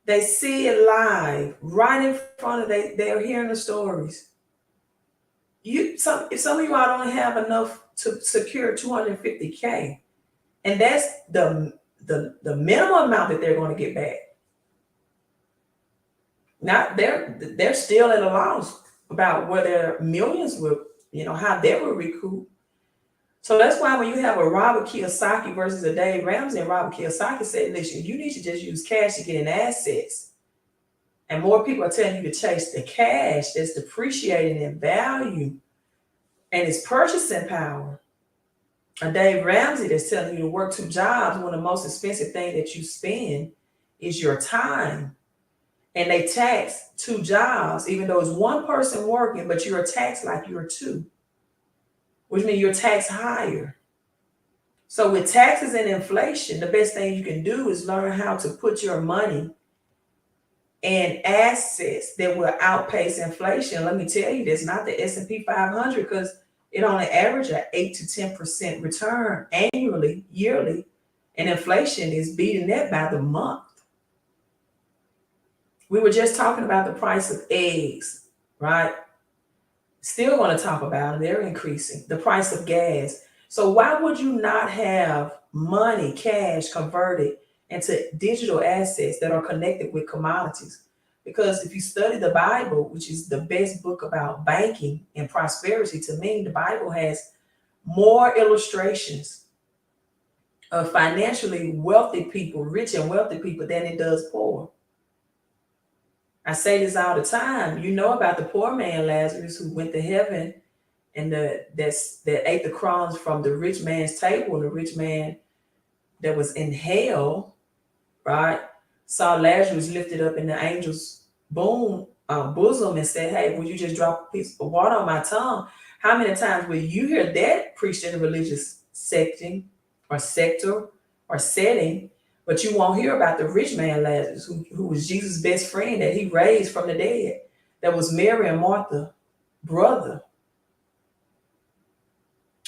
They see it live, right in front of them. They're hearing the stories. If some of you all don't have enough to secure 250K, and that's the minimum amount that they're going to get back. Now they're still at a loss about whether millions will, how they will recoup. So that's why when you have a Robert Kiyosaki versus a Dave Ramsey, and Robert Kiyosaki said, listen, you need to just use cash to get in assets. And more people are telling you to chase the cash that's depreciating in value and its purchasing power. A Dave Ramsey that's telling you to work 2 jobs when the most expensive thing that you spend is your time. And they tax 2 jobs, even though it's 1 person working, but you're taxed like you're 2. which means you're taxed higher. So with taxes and inflation, the best thing you can do is learn how to put your money in assets that will outpace inflation. Let me tell you, that's not the S&P 500 because it only averages an 8 to 10% return annually, yearly, and inflation is beating that by the month. We were just talking about the price of eggs, right? Still going to talk about them. They're increasing. The price of gas. So why would you not have money, cash converted into digital assets that are connected with commodities? Because if you study the Bible, which is the best book about banking and prosperity, to me, the Bible has more illustrations of financially wealthy people, rich and wealthy people, than it does poor. I say this all the time. You know about the poor man Lazarus who went to heaven and that ate the crumbs from the rich man's table, and the rich man that was in hell, right, saw Lazarus lifted up in the angel's bosom and said, "Hey, will you just drop a piece of water on my tongue?" How many times will you hear that preached in a religious sector or setting? But you won't hear about the rich man Lazarus, who was Jesus' best friend that he raised from the dead. That was Mary and Martha, brother.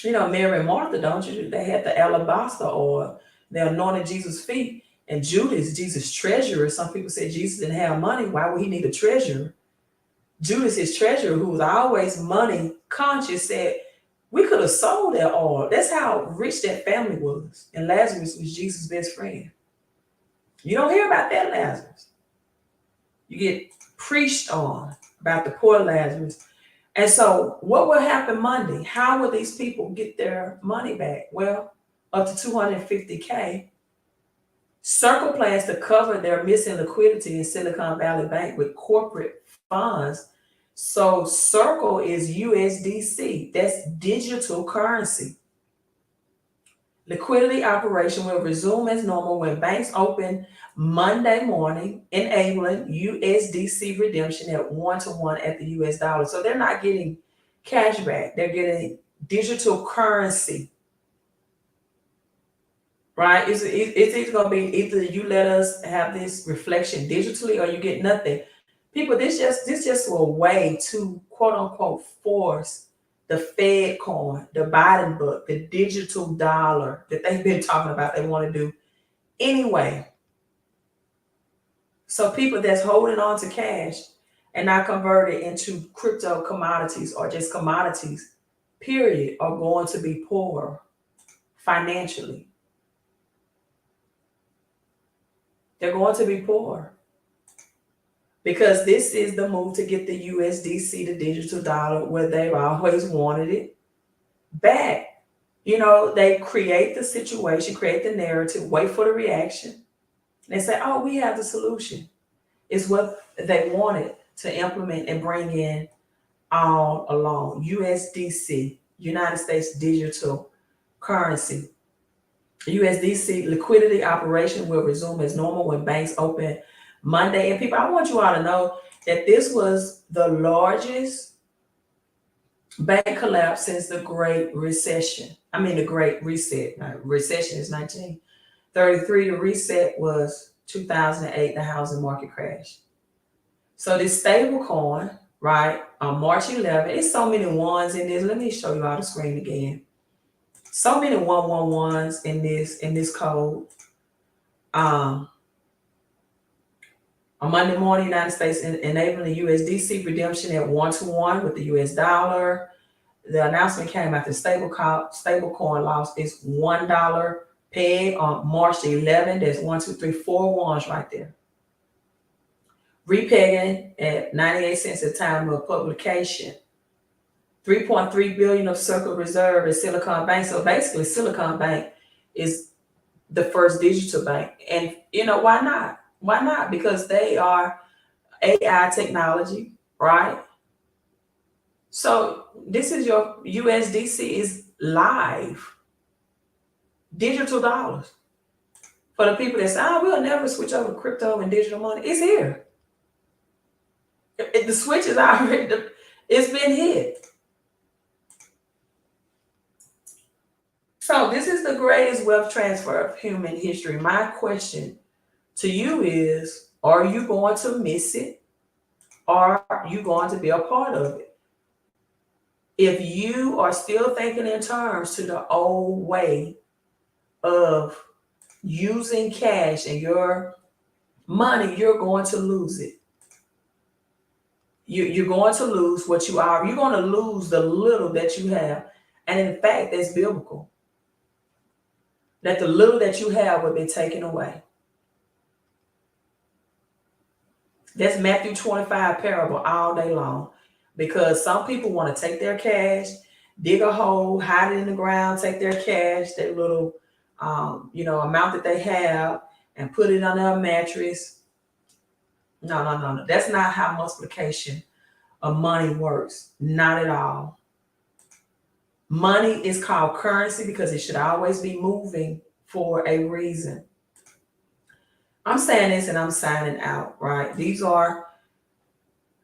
You know Mary and Martha, don't you? They had the alabaster oil. They anointed Jesus' feet. And Judas, Jesus' treasurer. Some people say Jesus didn't have money. Why would he need a treasurer? Judas, his treasurer, who was always money conscious, said, "We could have sold that oil." That's how rich that family was. And Lazarus was Jesus' best friend. You don't hear about that Lazarus. You get preached on about the poor Lazarus. And so what will happen Monday? How will these people get their money back? Well, up to $250K. Circle plans to cover their missing liquidity in Silicon Valley Bank with corporate funds. So Circle is USDC. That's digital currency. Liquidity operation will resume as normal when banks open Monday morning, enabling USDC redemption at 1-to-1 at the US dollar. So they're not getting cash back. They're getting digital currency, right? It's either going to be either you let us have this reflection digitally or you get nothing. People, this just a way to quote unquote force the Fed coin, the Biden book, the digital dollar that they've been talking about they want to do anyway. So people that's holding on to cash and not converted into crypto commodities or just commodities, period, are going to be poor financially. They're going to be poor because this is the move to get the USDC, the digital dollar, where they've always wanted it back. You know, they create the situation, create the narrative, wait for the reaction. They say, "Oh, we have the solution." It's what they wanted to implement and bring in all along. USDC, United States digital currency. USDC liquidity operation will resume as normal when banks open Monday. And people, I want you all to know that this was the largest bank collapse since the Great Recession. I mean, the Great Reset. Recession is 1933. The reset was 2008, the housing market crash. So this stable coin, right, on March 11th, it's so many ones in this. Let me show you all the screen again. So many 111s in this code. On Monday morning, United States enabling USDC redemption at 1-to-1 with the US dollar. The announcement came after stablecoin lost its $1 peg on March 11th. There's 1, 2, 3, 4 ones right there. Repegging at 98 cents at time of publication. 3.3 billion of Circle Reserve is Silicon Bank. So basically, Silicon Bank is the first digital bank. And you know, why not? Why not? Because they are AI technology, right? So this is your USDC is live. Digital dollars. For the people that say, "Oh, we'll never switch over to crypto and digital money," it's here. The switch is already, it's been hit. So this is the greatest wealth transfer of human history. My question to you is, are you going to miss it? Or are you going to be a part of it? If you are still thinking in terms to the old way of using cash and your money, you're going to lose it. You're going to lose what you are. You're going to lose the little that you have. And in fact, that's biblical. That the little that you have will be taken away. That's Matthew 25 parable all day long. Because some people want to take their cash, dig a hole, hide it in the ground, take their cash, their little amount that they have, and put it under a mattress. No. That's not how multiplication of money works. Not at all. Money is called currency because it should always be moving for a reason. I'm saying this and I'm signing out, right? These are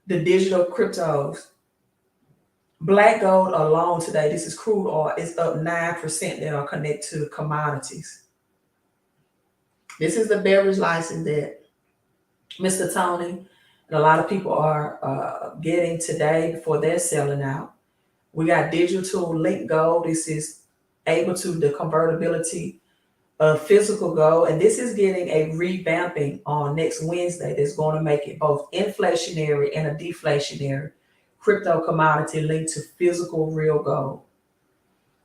the digital cryptos. Black gold alone today, this is crude oil, is up 9% that are connected to commodities. This is the beverage license that Mr. Tony and a lot of people are getting today before they're selling out. We got digital link gold. This is able to the convertibility of physical gold. And this is getting a revamping on next Wednesday that's going to make it both inflationary and a deflationary crypto commodity linked to physical real gold.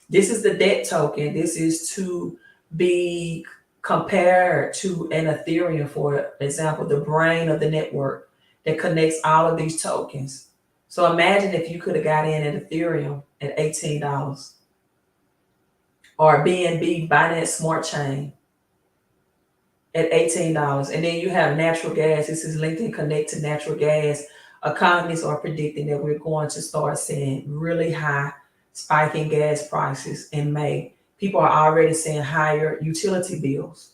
This is the debt token. This is to be compared to an Ethereum, for example, the brain of the network that connects all of these tokens. So imagine if you could have got in at Ethereum at $18 or BNB, Binance Smart Chain at $18. And then you have natural gas. This is linked and connect to natural gas. Economists are predicting that we're going to start seeing really high spiking gas prices in May. People are already seeing higher utility bills.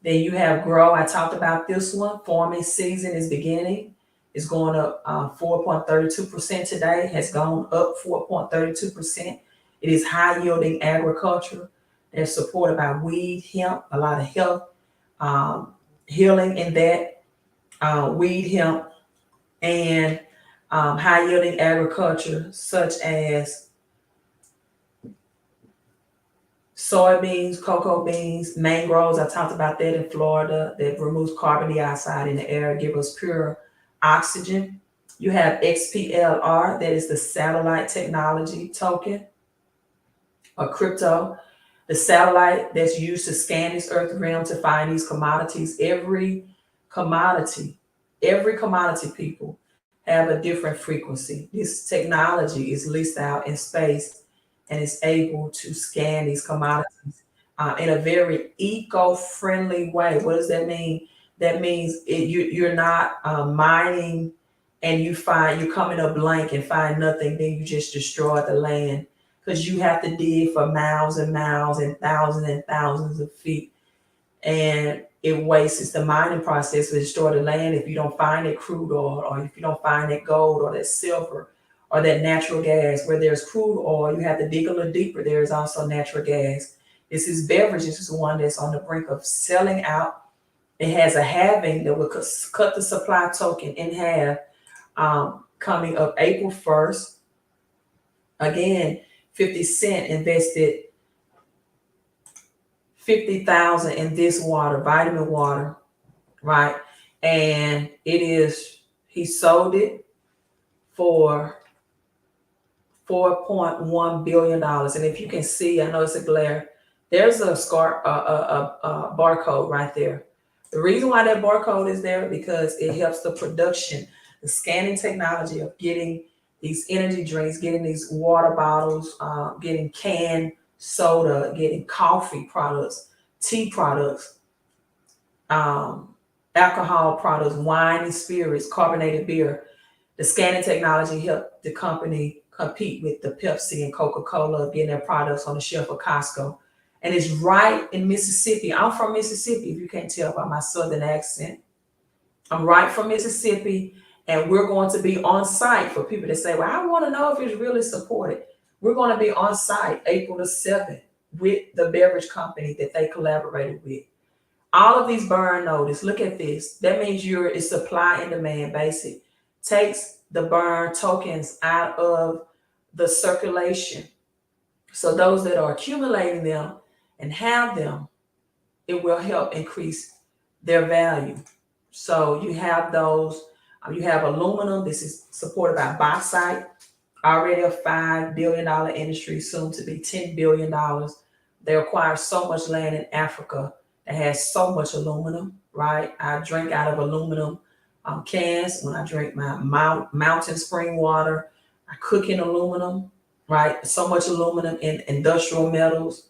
Then you have grow. I talked about this one. Farming season is beginning. It's going up 4.32% today, has gone up 4.32%. It is high yielding agriculture. They're supported by weed, hemp, a lot of health, healing in that, weed, hemp, and high yielding agriculture, such as soybeans, cocoa beans, mangroves. I talked about that in Florida, that removes carbon dioxide in the air, give us pure oxygen. You have XPLR, that is the satellite technology token or crypto. The satellite that's used to scan this earth realm to find these commodities. Every commodity people have a different frequency. This technology is leased out in space and is able to scan these commodities in a very eco-friendly way. What does that mean? That means you're not mining and you're coming up blank and find nothing, then you just destroy the land, because you have to dig for miles and miles and thousands of feet. And it wastes the mining process to destroy the land if you don't find that crude oil, or if you don't find that gold or that silver or that natural gas. Where there's crude oil, you have to dig a little deeper. There is also natural gas. This is beverage. This is one that's on the brink of selling out. It has a halving that will cut the supply token in half coming up April 1st. Again, 50 Cent invested $50,000 in this water, vitamin water, right? And he sold it for $4.1 billion. And if you can see, I know it's a glare, there's a barcode right there. The reason why that barcode is there, because it helps the production, the scanning technology of getting these energy drinks, getting these water bottles, getting canned soda, getting coffee products, tea products, alcohol products, wine and spirits, carbonated beer. The scanning technology helped the company compete with the Pepsi and Coca-Cola, getting their products on the shelf of Costco. And it's right in Mississippi. I'm from Mississippi, if you can't tell by my southern accent. I'm right from Mississippi, and we're going to be on site for people that say, well, I want to know if it's really supported. We're going to be on site April the 7th with the beverage company that they collaborated with. All of these burn notice, look at this. That means it's supply and demand basic. Takes the burn tokens out of the circulation. So those that are accumulating them and have them, it will help increase their value. So you have those, you have aluminum. This is supported by bauxite, already a $5 billion industry, soon to be $10 billion. They acquire so much land in Africa that has so much aluminum, right? I drink out of aluminum cans when I drink my mountain spring water. I cook in aluminum, right? So much aluminum in industrial metals.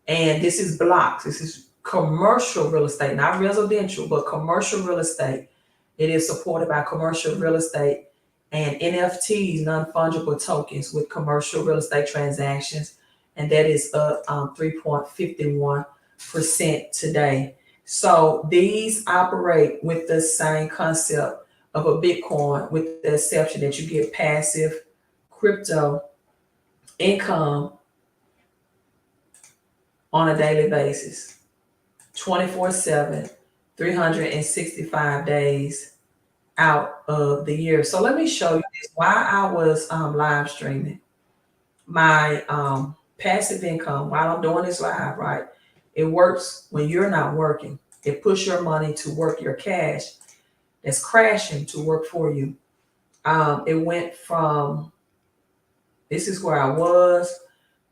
And this is blocks. This is commercial real estate, not residential, but commercial real estate. It is supported by commercial real estate and NFTs, non-fungible tokens, with commercial real estate transactions. And that is up 3.51% today. So these operate with the same concept of a Bitcoin, with the exception that you get passive crypto income on a daily basis, 24/7, 365 days out of the year. So let me show you this. While I was live streaming, my passive income, while I'm doing this live, right? It works when you're not working. It puts your money to work, your cash that's crashing to work for you. It went from, this is where I was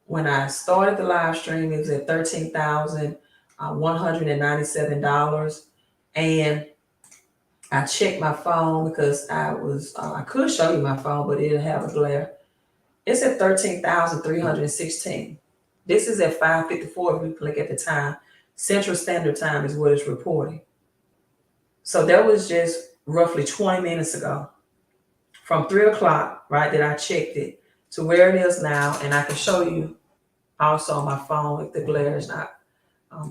when I started the live stream. It was at $13,197. And I checked my phone because I could show you my phone, but it'll have a glare. It's at 13,316. This is at 5:54 if we click at the time. Central Standard Time is what it's reporting. So that was just roughly 20 minutes ago. From 3 o'clock, right, that I checked it to where it is now. And I can show you also on my phone if the glare is not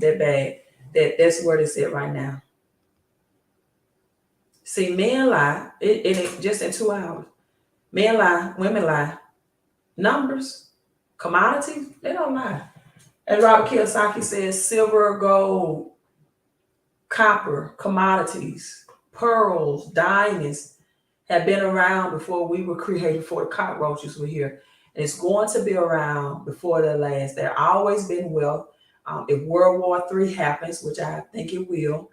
that bad. That's where it's at right now. See, men lie. It just in 2 hours. Men lie, women lie. Numbers, commodities, they don't lie. As Robert Kiyosaki says, silver, gold, copper, commodities, pearls, diamonds have been around before we were created, before the cockroaches were here. And it's going to be around before the last. There's always been wealth. If World War III happens, which I think it will,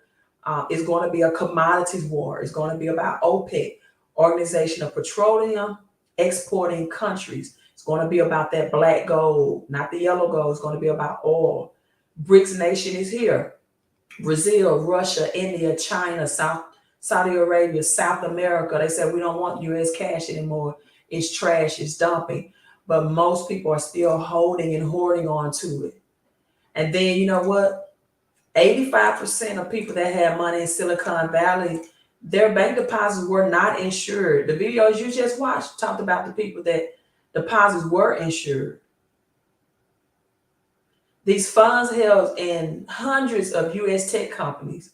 it's going to be a commodities war. It's going to be about OPEC, Organization of Petroleum Exporting Countries. It's going to be about that black gold, not the yellow gold. It's going to be about oil. BRICS nation is here. Brazil, Russia, India, China, Saudi Arabia, South America. They said we don't want U.S. cash anymore. It's trash, it's dumping. But most people are still holding and hoarding on to it. And then you know what? 85% of people that had money in Silicon Valley, their bank deposits were not insured. The videos you just watched talked about the people that deposits were insured. These funds held in hundreds of U.S. tech companies,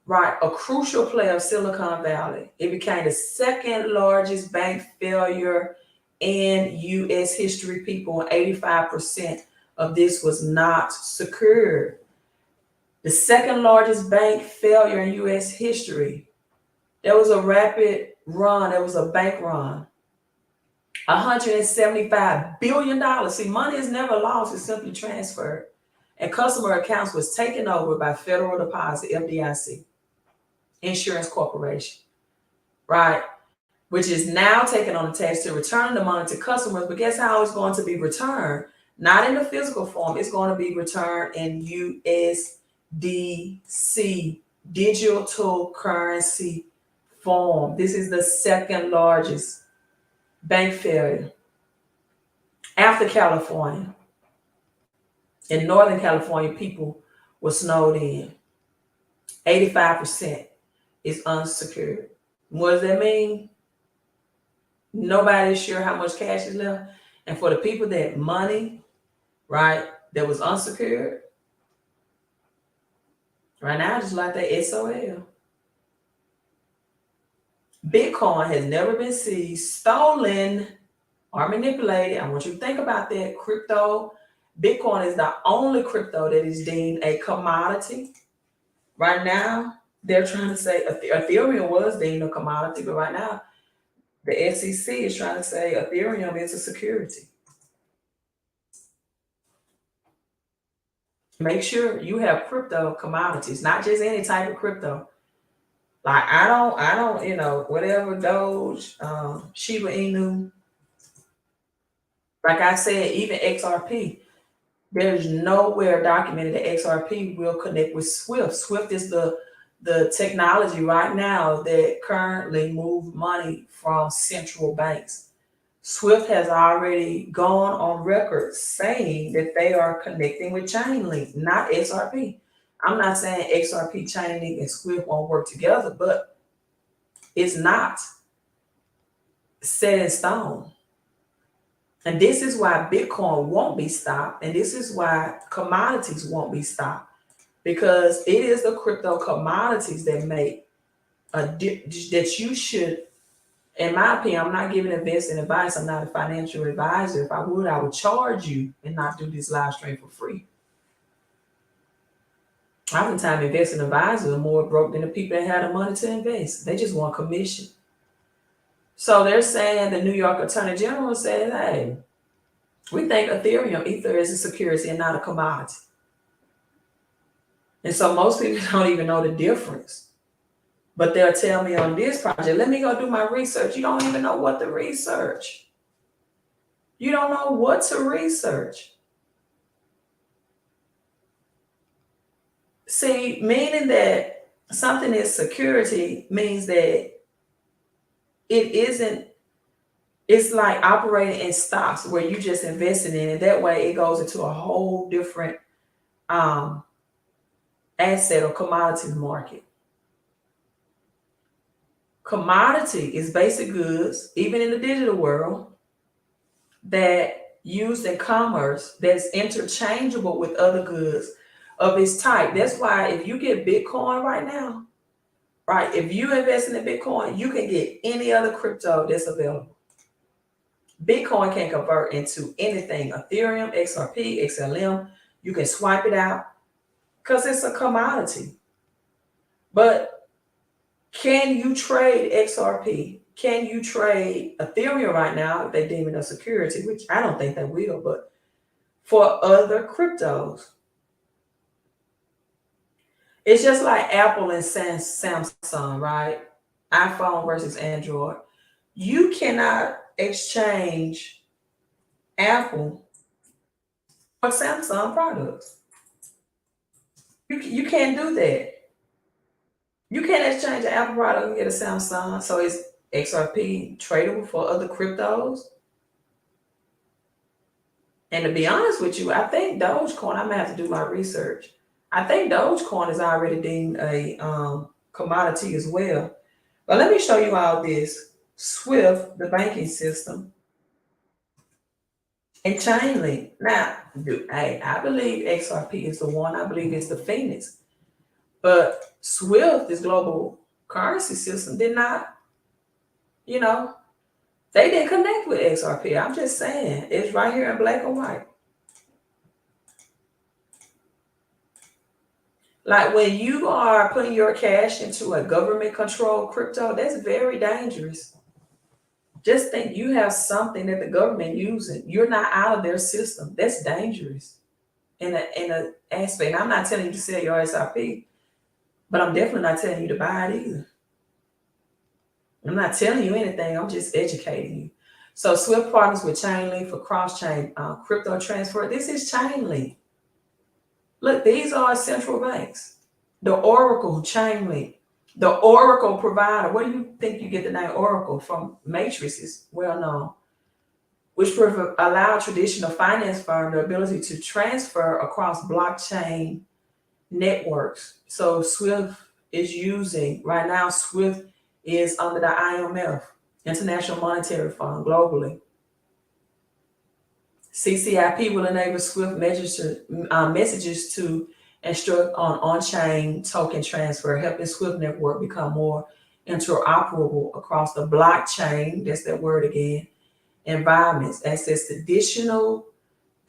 right? A crucial player of Silicon Valley. It became the second largest bank failure in U.S. history, people, and 85% of this was not secured. The second largest bank failure in U.S. history. There was a rapid run. There was a bank run. $175 billion. See, money is never lost. It's simply transferred. And customer accounts was taken over by Federal Deposit, FDIC, Insurance Corporation, right? Which is now taking on the task to return the money to customers. But guess how it's going to be returned? Not in the physical form. It's going to be returned in USDC, digital currency form. This is the second largest bank failure after California. In Northern California, people were snowed in. 85% is unsecured. What does that mean? Nobody's sure how much cash is left. And for the people that money, right, that was unsecured, right now, just like that SOL. Bitcoin has never been seized, stolen, or manipulated. I want you to think about that. Crypto Bitcoin is the only crypto that is deemed a commodity. Right now, they're trying to say Ethereum was deemed a commodity, but right now, the SEC is trying to say Ethereum is a security. Make sure you have crypto commodities, not just any type of crypto. Like I don't, whatever Doge, Shiba Inu. Like I said, even XRP. There's nowhere documented that XRP will connect with Swift. Swift is the technology right now that currently moves money from central banks. Swift has already gone on record saying that they are connecting with Chainlink, not XRP. I'm not saying XRP, Chainlink, and Swift won't work together, but it's not set in stone. And this is why Bitcoin won't be stopped. And this is why commodities won't be stopped. Because it is the crypto commodities that make that you should, in my opinion, I'm not giving investing advice. I'm not a financial advisor. If I would charge you and not do this live stream for free. Oftentimes, investing advisors are more broke than the people that have the money to invest. They just want commission. So they're saying the New York Attorney General said, hey, we think Ethereum, Ether is a security and not a commodity. And so most people don't even know the difference. But they'll tell me on this project, let me go do my research. You don't even know what to research. You don't know what to research. See, meaning that something is security means that it's like operating in stocks where you just investing in it. That way it goes into a whole different asset or commodity market. Commodity is basic goods, even in the digital world, that used in commerce that's interchangeable with other goods of its type. That's why if you get Bitcoin right now, right, if you invest in the Bitcoin, you can get any other crypto that's available. Bitcoin can convert into anything, Ethereum, XRP, XLM. You can swipe it out because it's a commodity. But can you trade XRP? Can you trade Ethereum right now if they deem it a security, which I don't think they will, but for other cryptos? It's just like Apple and Samsung, right? iPhone versus Android. You cannot exchange Apple for Samsung products. You can't do that. You can't exchange an Apple product and get a Samsung. So is XRP tradable for other cryptos? And to be honest with you, I think Dogecoin, I'm gonna have to do my research. I think Dogecoin is already deemed a commodity as well. But let me show you all this. Swift, the banking system, and Chainlink. Now, I believe XRP is the one. I believe it's the Phoenix. But Swift, this global currency system, did not, they didn't connect with XRP. I'm just saying, it's right here in black and white. Like when you are putting your cash into a government-controlled crypto, that's very dangerous. Just think you have something that the government using. You're not out of their system. That's dangerous in a aspect. And I'm not telling you to sell your XRP, but I'm definitely not telling you to buy it either. I'm not telling you anything. I'm just educating you. So Swift partners with Chainlink for cross-chain crypto transfer. This is Chainlink. Look, these are central banks. The Oracle, Chainlink. The Oracle provider. Where do you think you get the name Oracle from? Matrix is well known, which allow traditional finance firm the ability to transfer across blockchain networks. So Swift is using, right now, Swift is under the IMF, International Monetary Fund, globally. CCIP will enable Swift messages to instruct on-chain token transfer, helping Swift network become more interoperable across the blockchain, that's that word again, environments, access additional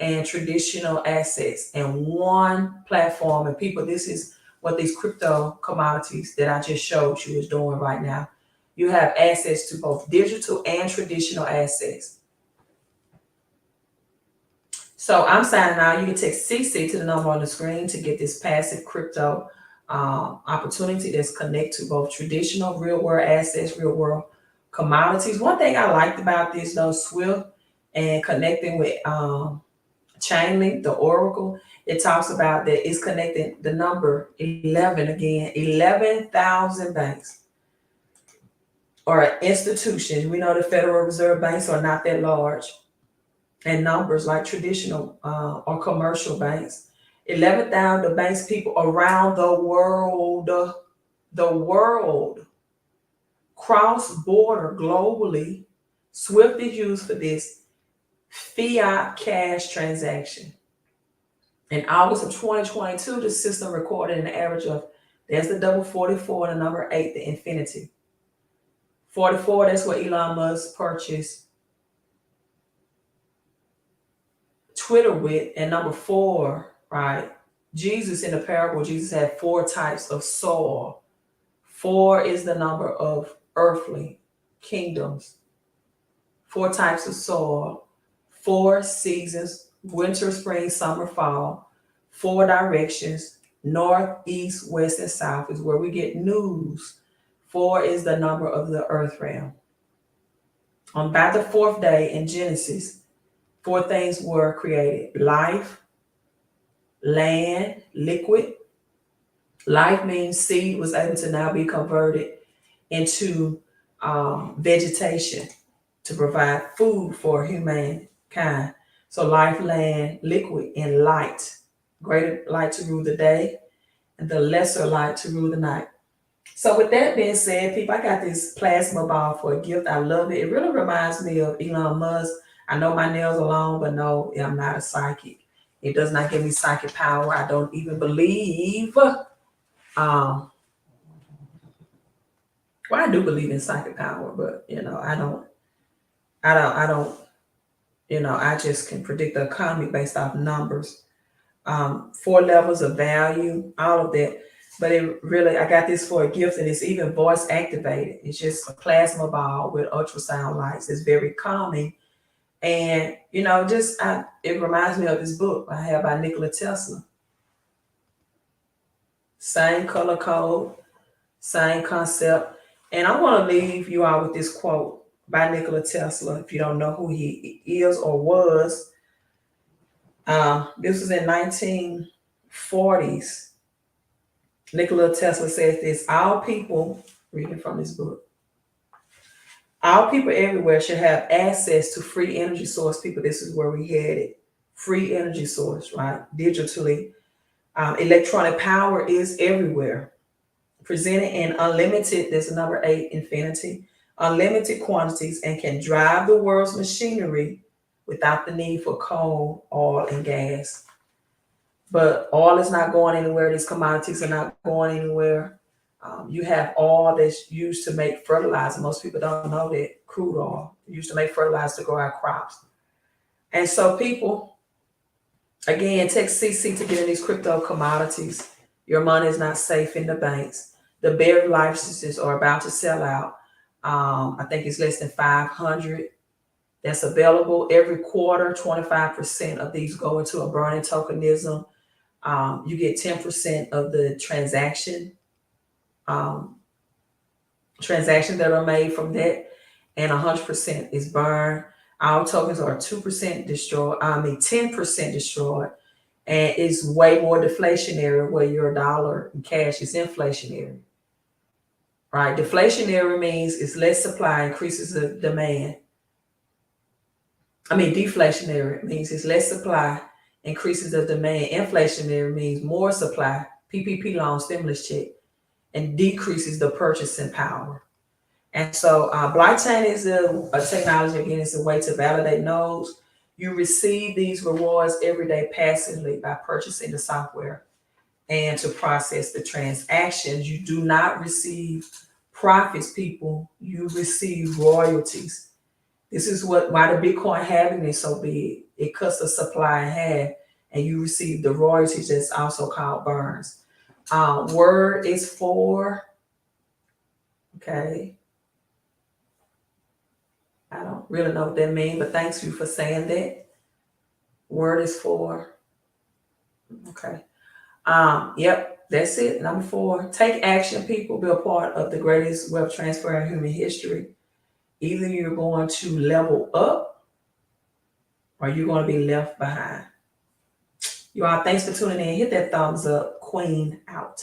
and traditional assets in one platform. And people, this is what these crypto commodities that I just showed you is doing right now. You have access to both digital and traditional assets. So I'm signing out. You can text CC to the number on the screen to get this passive crypto opportunity that's connected to both traditional real world assets, real world commodities. One thing I liked about this though, Swift and connecting with Chainlink, the Oracle, it talks about that it's connecting the number 11 again, 11,000 banks or institutions. We know the Federal Reserve banks are not that large and numbers like traditional or commercial banks. 11,000 banks, people around the world, cross-border, globally. Swift is used for this fiat cash transaction. In August of 2022, the system recorded an average of, there's the double 44 and the number 8, the infinity. 44, that's what Elon Musk purchased Twitter with, and number 4, right? Jesus, in the parable, Jesus had 4 types of soil. 4 is the number of earthly kingdoms. 4 types of soil, 4 seasons, winter, spring, summer, fall, 4 directions, north, east, west, and south is where we get news. 4 is the number of the earth realm. On about the 4th day in Genesis, 4 things were created: life, land, liquid. Life means seed was able to now be converted into vegetation to provide food for humankind. So life, land, liquid, and light. Greater light to rule the day, and the lesser light to rule the night. So with that being said, people, I got this plasma ball for a gift. I love it. It really reminds me of Elon Musk. I know my nails are long, but no, I'm not a psychic. It does not give me psychic power. I don't even believe. Well, I do believe in psychic power, but I don't. I just can predict the economy based off numbers. 4 levels of value, all of that. But it really, I got this for a gift, and it's even voice activated. It's just a plasma ball with ultrasound lights. It's very calming. And, it reminds me of this book I have by Nikola Tesla. Same color code, same concept. And I want to leave you all with this quote by Nikola Tesla, if you don't know who he is or was. This was in 1940s. Nikola Tesla says this: all people, reading from this book, all people everywhere should have access to free energy source. People, this is where we headed. Free energy source, right? Digitally. Electronic power is everywhere. Presented in unlimited, there's a number 8, infinity, unlimited quantities, and can drive the world's machinery without the need for coal, oil, and gas. But oil is not going anywhere. These commodities are not going anywhere. You have oil that's used to make fertilizer. Most people don't know that. Crude oil used to make fertilizer to grow our crops. And so people, again, text CC to get in these crypto commodities. Your money is not safe in the banks. The bear licenses are about to sell out. I think it's less than 500 that's available every quarter. 25% of these go into a burning tokenism. You get 10% of the transactions that are made from that, and 100% is burned. Our tokens are 2% destroyed. 10% destroyed, and it's way more deflationary, where your dollar in cash is inflationary. Right? Deflationary means it's less supply, increases the demand. Deflationary means it's less supply, increases the demand. Inflationary means more supply, PPP loan, stimulus check, and decreases the purchasing power. And so blockchain is a technology, again, it's a way to validate nodes. You receive these rewards every day passively by purchasing the software and to process the transactions. You do not receive profits, people. You receive royalties. This is why the Bitcoin halving is so big. it cuts the supply in half, and you receive the royalties that's also called burns. Word is for, okay. I don't really know what that means, but thanks you for saying that. Word is for, okay. Yep, that's it. Number 4, take action, people. Be a part of the greatest wealth transfer in human history. Either you're going to level up or you're going to be left behind. You all, thanks for tuning in. Hit that thumbs up. Queen out.